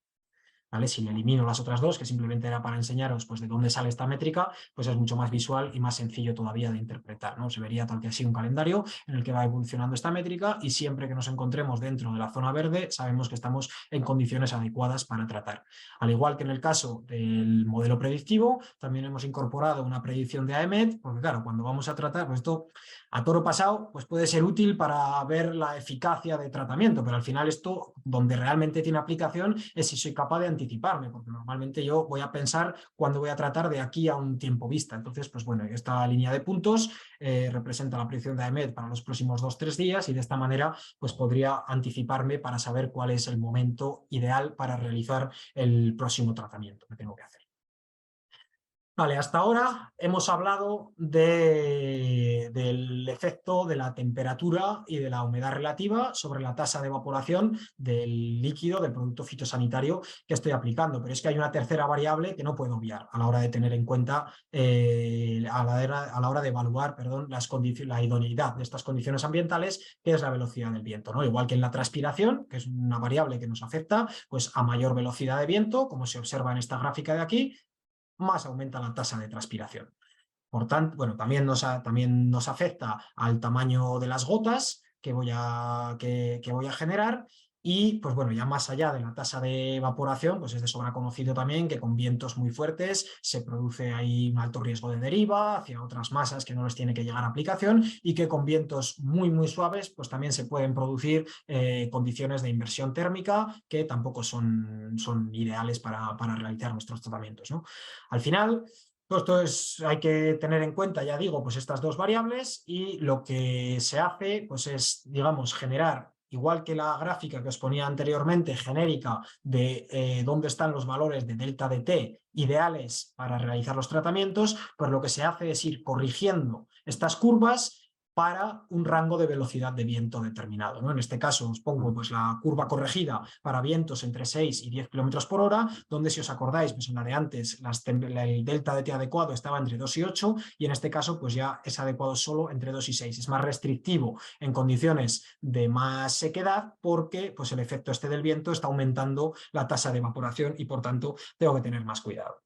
¿Vale? Si le elimino las otras dos, que simplemente era para enseñaros pues, de dónde sale esta métrica, pues es mucho más visual y más sencillo todavía de interpretar, ¿no? Se vería tal que así un calendario en el que va evolucionando esta métrica y siempre que nos encontremos dentro de la zona verde sabemos que estamos en condiciones adecuadas para tratar. Al igual que en el caso del modelo predictivo, también hemos incorporado una predicción de AEMET, porque claro, cuando vamos a tratar, pues esto a toro pasado pues puede ser útil para ver la eficacia de tratamiento, pero al final esto donde realmente tiene aplicación es si soy capaz de anticiparme, porque normalmente yo voy a pensar cuándo voy a tratar de aquí a un tiempo vista. Entonces, pues bueno, esta línea de puntos representa la predicción de AEMET para los próximos 2-3 días y de esta manera pues podría anticiparme para saber cuál es el momento ideal para realizar el próximo tratamiento que tengo que hacer. Vale, hasta ahora hemos hablado del efecto de la temperatura y de la humedad relativa sobre la tasa de evaporación del líquido, del producto fitosanitario que estoy aplicando, pero es que hay una tercera variable que no puedo obviar a la hora de tener en cuenta, a la hora de evaluar, perdón, la idoneidad de estas condiciones ambientales, que es la velocidad del viento, ¿no? Igual que en la transpiración, que es una variable que nos afecta, pues a mayor velocidad de viento, como se observa en esta gráfica de aquí, más aumenta la tasa de transpiración. Por tanto, bueno, también nos afecta al tamaño de las gotas que voy a generar y, pues bueno, ya más allá de la tasa de evaporación, pues es de sobra conocido también que con vientos muy fuertes se produce ahí un alto riesgo de deriva hacia otras masas que no les tiene que llegar a aplicación y que con vientos muy suaves, pues también se pueden producir condiciones de inversión térmica que tampoco son ideales para realizar nuestros tratamientos, ¿no? Al final, Todo esto hay que tener en cuenta, ya digo, pues estas dos variables, y lo que se hace pues es, digamos, generar, igual que la gráfica que os ponía anteriormente, genérica de dónde están los valores de delta de t ideales para realizar los tratamientos, pues lo que se hace es ir corrigiendo estas curvas para un rango de velocidad de viento determinado, ¿no? En este caso os pongo pues, la curva corregida para vientos entre 6 y 10 km por hora, donde si os acordáis, pues en la de antes el delta de T adecuado estaba entre 2 y 8, y en este caso pues ya es adecuado solo entre 2 y 6. Es más restrictivo en condiciones de más sequedad porque pues, el efecto este del viento está aumentando la tasa de evaporación y por tanto tengo que tener más cuidado.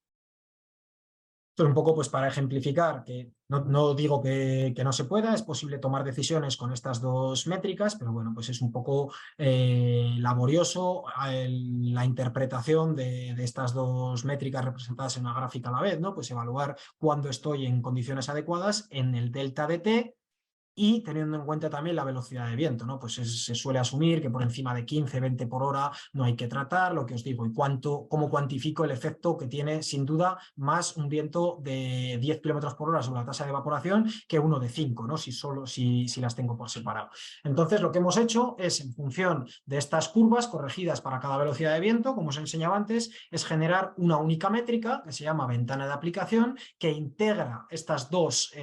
Esto es un poco pues, para ejemplificar que no digo que no se pueda, es posible tomar decisiones con estas dos métricas, pero bueno, pues es un poco laborioso la interpretación de estas dos métricas representadas en una gráfica a la vez, ¿no? Pues evaluar cuándo estoy en condiciones adecuadas en el delta de t, y teniendo en cuenta también la velocidad de viento, ¿no? Pues se suele asumir que por encima de 15, 20 por hora no hay que tratar, lo que os digo, y cómo cuantifico el efecto que tiene sin duda más un viento de 10 km por hora sobre la tasa de evaporación que uno de 5, ¿no? Si las tengo por separado. Entonces lo que hemos hecho es, en función de estas curvas corregidas para cada velocidad de viento, como os enseñaba antes, es generar una única métrica que se llama ventana de aplicación, que integra estas dos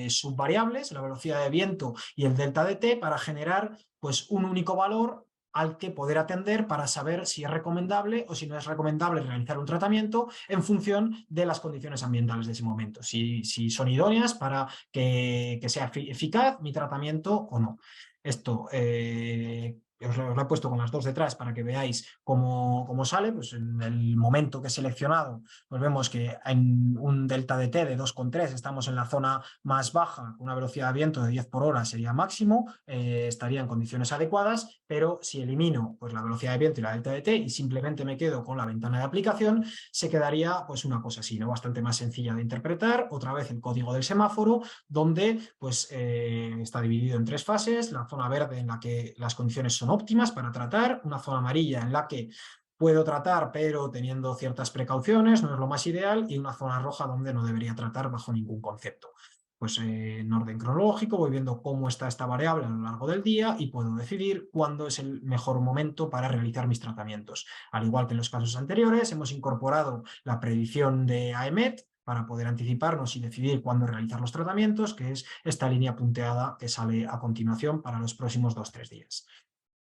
subvariables, la velocidad de viento y el delta de t, para generar pues, un único valor al que poder atender para saber si es recomendable o si no es recomendable realizar un tratamiento en función de las condiciones ambientales de ese momento, si son idóneas para que sea eficaz mi tratamiento o no. Esto os lo he puesto con las dos detrás para que veáis cómo sale. Pues en el momento que he seleccionado, pues vemos que en un delta de t de 2,3 estamos en la zona más baja, con una velocidad de viento de 10 por hora sería máximo, estaría en condiciones adecuadas, pero si elimino pues, la velocidad de viento y la delta de t y simplemente me quedo con la ventana de aplicación, se quedaría pues una cosa así, ¿no? Bastante más sencilla de interpretar. Otra vez el código del semáforo, donde pues, está dividido en tres fases: la zona verde en la que las condiciones son óptimas para tratar, una zona amarilla en la que puedo tratar pero teniendo ciertas precauciones, no es lo más ideal, y una zona roja donde no debería tratar bajo ningún concepto. Pues en orden cronológico voy viendo cómo está esta variable a lo largo del día y puedo decidir cuándo es el mejor momento para realizar mis tratamientos. Al igual que en los casos anteriores, hemos incorporado la predicción de AEMET para poder anticiparnos y decidir cuándo realizar los tratamientos, que es esta línea punteada que sale a continuación para los próximos 2-3 días.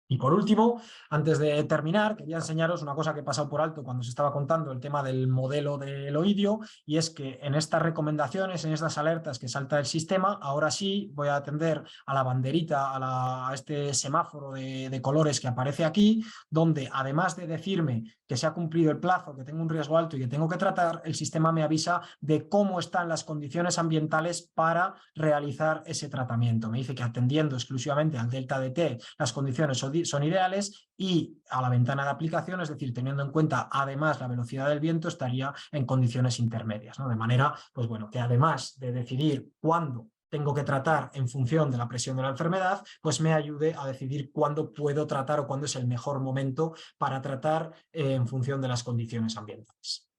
Y por último, antes de terminar, quería enseñaros una cosa que he pasado por alto cuando se estaba contando el tema del modelo del oidio, y es que en estas recomendaciones, en estas alertas que salta el sistema, ahora sí voy a atender a la banderita, a este semáforo de colores que aparece aquí, donde además de decirme que se ha cumplido el plazo, que tengo un riesgo alto y que tengo que tratar, el sistema me avisa de cómo están las condiciones ambientales para realizar ese tratamiento. Me dice que atendiendo exclusivamente al delta de T, las condiciones son ideales, y a la ventana de aplicación, es decir, teniendo en cuenta además la velocidad del viento, estaría en condiciones intermedias, ¿no? De manera, pues bueno, que además de decidir cuándo tengo que tratar en función de la presión de la enfermedad, pues me ayude a decidir cuándo puedo tratar o cuándo es el mejor momento para tratar en función de las condiciones ambientales.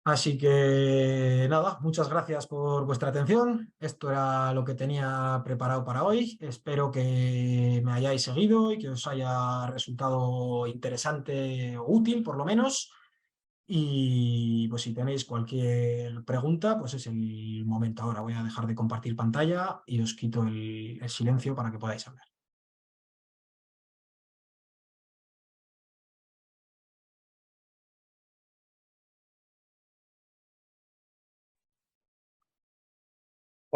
Así que nada, muchas gracias por vuestra atención. Esto era lo que tenía preparado para hoy. Espero que me hayáis seguido y que os haya resultado interesante o útil, por lo menos. Y pues si tenéis cualquier pregunta, pues es el momento ahora. Voy a dejar de compartir pantalla y os quito el silencio para que podáis hablar.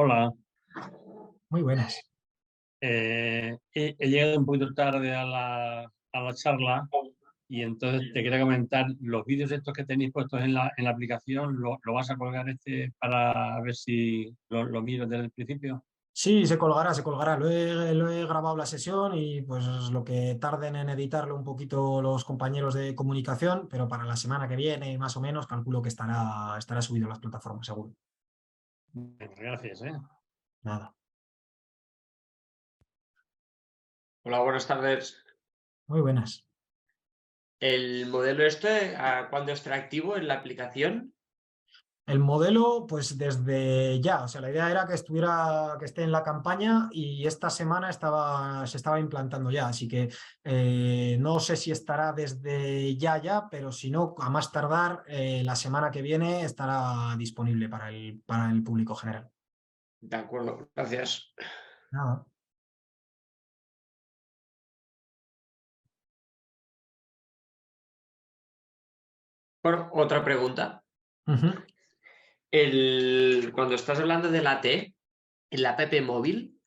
Hola, Muy buenas. he llegado un poquito tarde a la charla y entonces te quería comentar los vídeos estos que tenéis puestos en la aplicación. ¿Lo vas a colgar para ver si lo miro desde el principio? Sí, se colgará, se colgará. Lo he grabado la sesión y pues lo que tarden en editarlo un poquito los compañeros de comunicación, pero para la semana que viene, más o menos, calculo que estará subido a las plataformas, seguro. Venga, gracias, ¿eh? Nada. Hola, buenas tardes. Muy buenas. ¿El modelo cuándo estará activo en la aplicación? El modelo, pues desde ya, o sea, la idea era que esté en la campaña y esta semana se estaba implantando ya, así que no sé si estará desde ya, pero si no, a más tardar, la semana que viene estará disponible para el público general. De acuerdo, gracias. Nada. Bueno, otra pregunta. Uh-huh. Cuando estás hablando de la T, en la app móvil,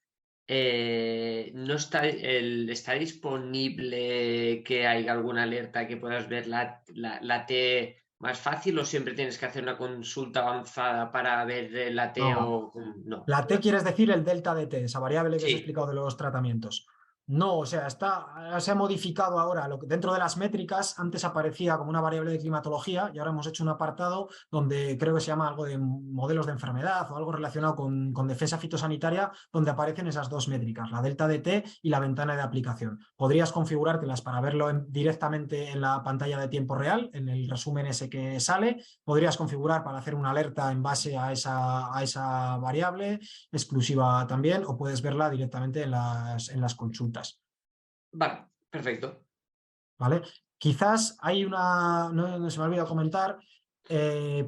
no está disponible que haya alguna alerta que puedas ver la T más fácil, o siempre tienes que hacer una consulta avanzada para ver la T No. no? La T quieres decir el delta de T, esa variable que os he Sí, explicado de los tratamientos. No, o sea, se ha modificado ahora. Dentro de las métricas, antes aparecía como una variable de climatología y ahora hemos hecho un apartado donde creo que se llama algo de modelos de enfermedad o algo relacionado con defensa fitosanitaria, donde aparecen esas dos métricas, la delta de T y la ventana de aplicación. Podrías configurártelas para verlo directamente en la pantalla de tiempo real, en el resumen ese que sale. Podrías configurar para hacer una alerta en base a esa variable exclusiva también, o puedes verla directamente en las consultas. vale, perfecto. ¿Vale? Quizás hay no se me ha olvidado comentar,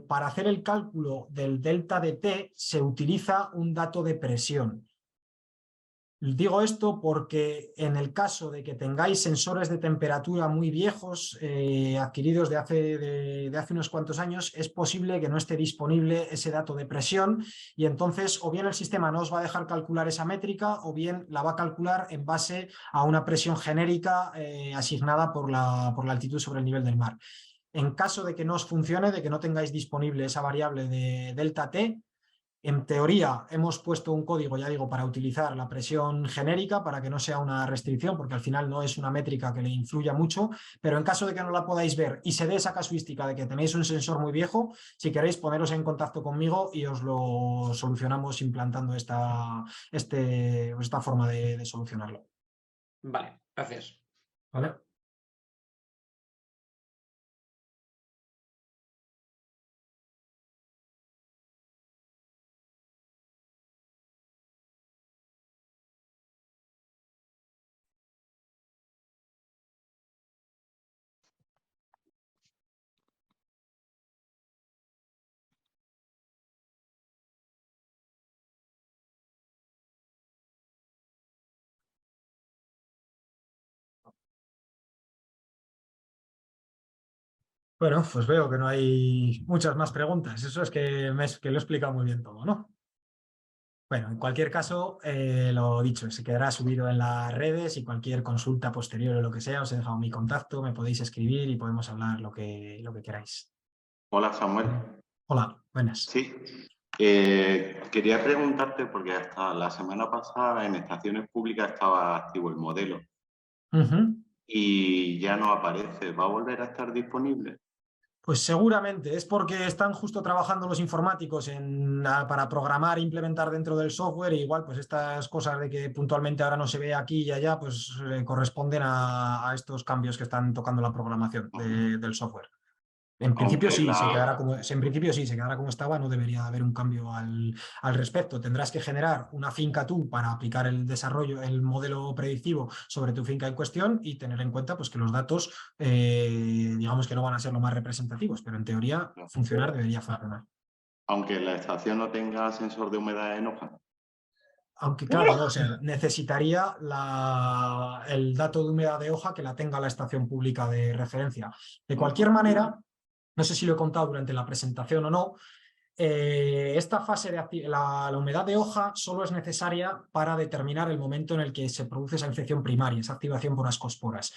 para hacer el cálculo del delta de T se utiliza un dato de presión. Digo esto porque en el caso de que tengáis sensores de temperatura muy viejos, adquiridos de hace unos cuantos años, es posible que no esté disponible ese dato de presión y entonces o bien el sistema no os va a dejar calcular esa métrica o bien la va a calcular en base a una presión genérica asignada por la altitud sobre el nivel del mar. En caso de que no os funcione, de que no tengáis disponible esa variable de delta T, en teoría hemos puesto un código, ya digo, para utilizar la presión genérica para que no sea una restricción, porque al final no es una métrica que le influya mucho, pero en caso de que no la podáis ver y se dé esa casuística de que tenéis un sensor muy viejo, si queréis poneros en contacto conmigo y os lo solucionamos implantando esta forma de solucionarlo. Vale, gracias. ¿Vale? Bueno, pues veo que no hay muchas más preguntas. Eso es que lo he explicado muy bien todo, ¿no? Bueno, en cualquier caso, lo dicho, se quedará subido en las redes y cualquier consulta posterior o lo que sea, os he dejado mi contacto, me podéis escribir y podemos hablar lo que queráis. Hola, Samuel. Hola, buenas. Sí, quería preguntarte, porque hasta la semana pasada en estaciones públicas estaba activo el modelo y ya no aparece. ¿Va a volver a estar disponible? Pues seguramente es porque están justo trabajando los informáticos para programar e implementar dentro del software y igual pues estas cosas de que puntualmente ahora no se ve aquí y allá pues corresponden a estos cambios que están tocando la programación del software. En principio sí, se quedará como estaba, no debería haber un cambio al respecto. Tendrás que generar una finca tú para aplicar el desarrollo, el modelo predictivo sobre tu finca en cuestión y tener en cuenta pues, que los datos, digamos que no van a ser lo más representativos, pero en teoría debería funcionar. Aunque la estación no tenga sensor de humedad en hoja. Aunque claro, no, o sea, necesitaría el dato de humedad de hoja que la tenga la estación pública de referencia. De cualquier manera, no sé si lo he contado durante la presentación o no, esta fase de la humedad de hoja solo es necesaria para determinar el momento en el que se produce esa infección primaria, esa activación por ascosporas.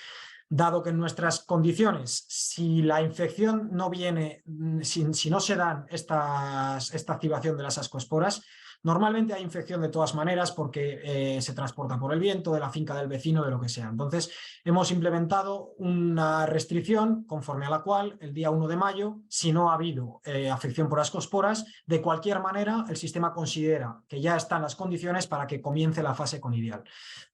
Dado que en nuestras condiciones, si la infección no viene, si no se dan esta activación de las ascosporas, Normalmente hay infección de todas maneras porque se transporta por el viento, de la finca del vecino, de lo que sea. Entonces, hemos implementado una restricción conforme a la cual el día 1 de mayo, si no ha habido afección por ascosporas, de cualquier manera el sistema considera que ya están las condiciones para que comience la fase conidial.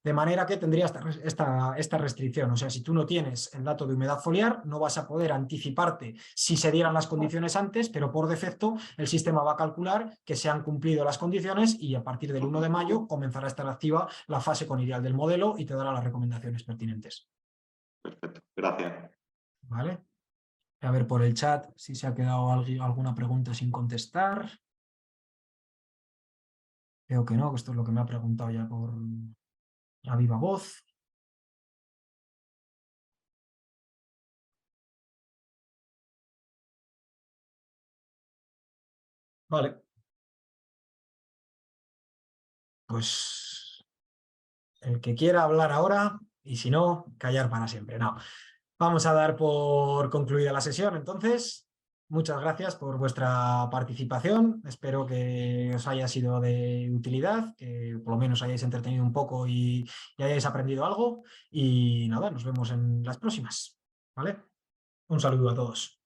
De manera que tendría esta restricción. O sea, si tú no tienes el dato de humedad foliar, no vas a poder anticiparte si se dieran las condiciones antes, pero por defecto el sistema va a calcular que se han cumplido las condiciones y a partir del 1 de mayo comenzará a estar activa la fase conidial del modelo y te dará las recomendaciones pertinentes. Perfecto, gracias. ¿Vale? A ver por el chat si se ha quedado alguna pregunta sin contestar. Creo que no, que esto es lo que me ha preguntado ya por a viva voz. Vale. Pues el que quiera hablar ahora y si no, callar para siempre. No. Vamos a dar por concluida la sesión. Entonces, muchas gracias por vuestra participación. Espero que os haya sido de utilidad, que por lo menos hayáis entretenido un poco y hayáis aprendido algo. Y nada, nos vemos en las próximas. ¿Vale? Un saludo a todos.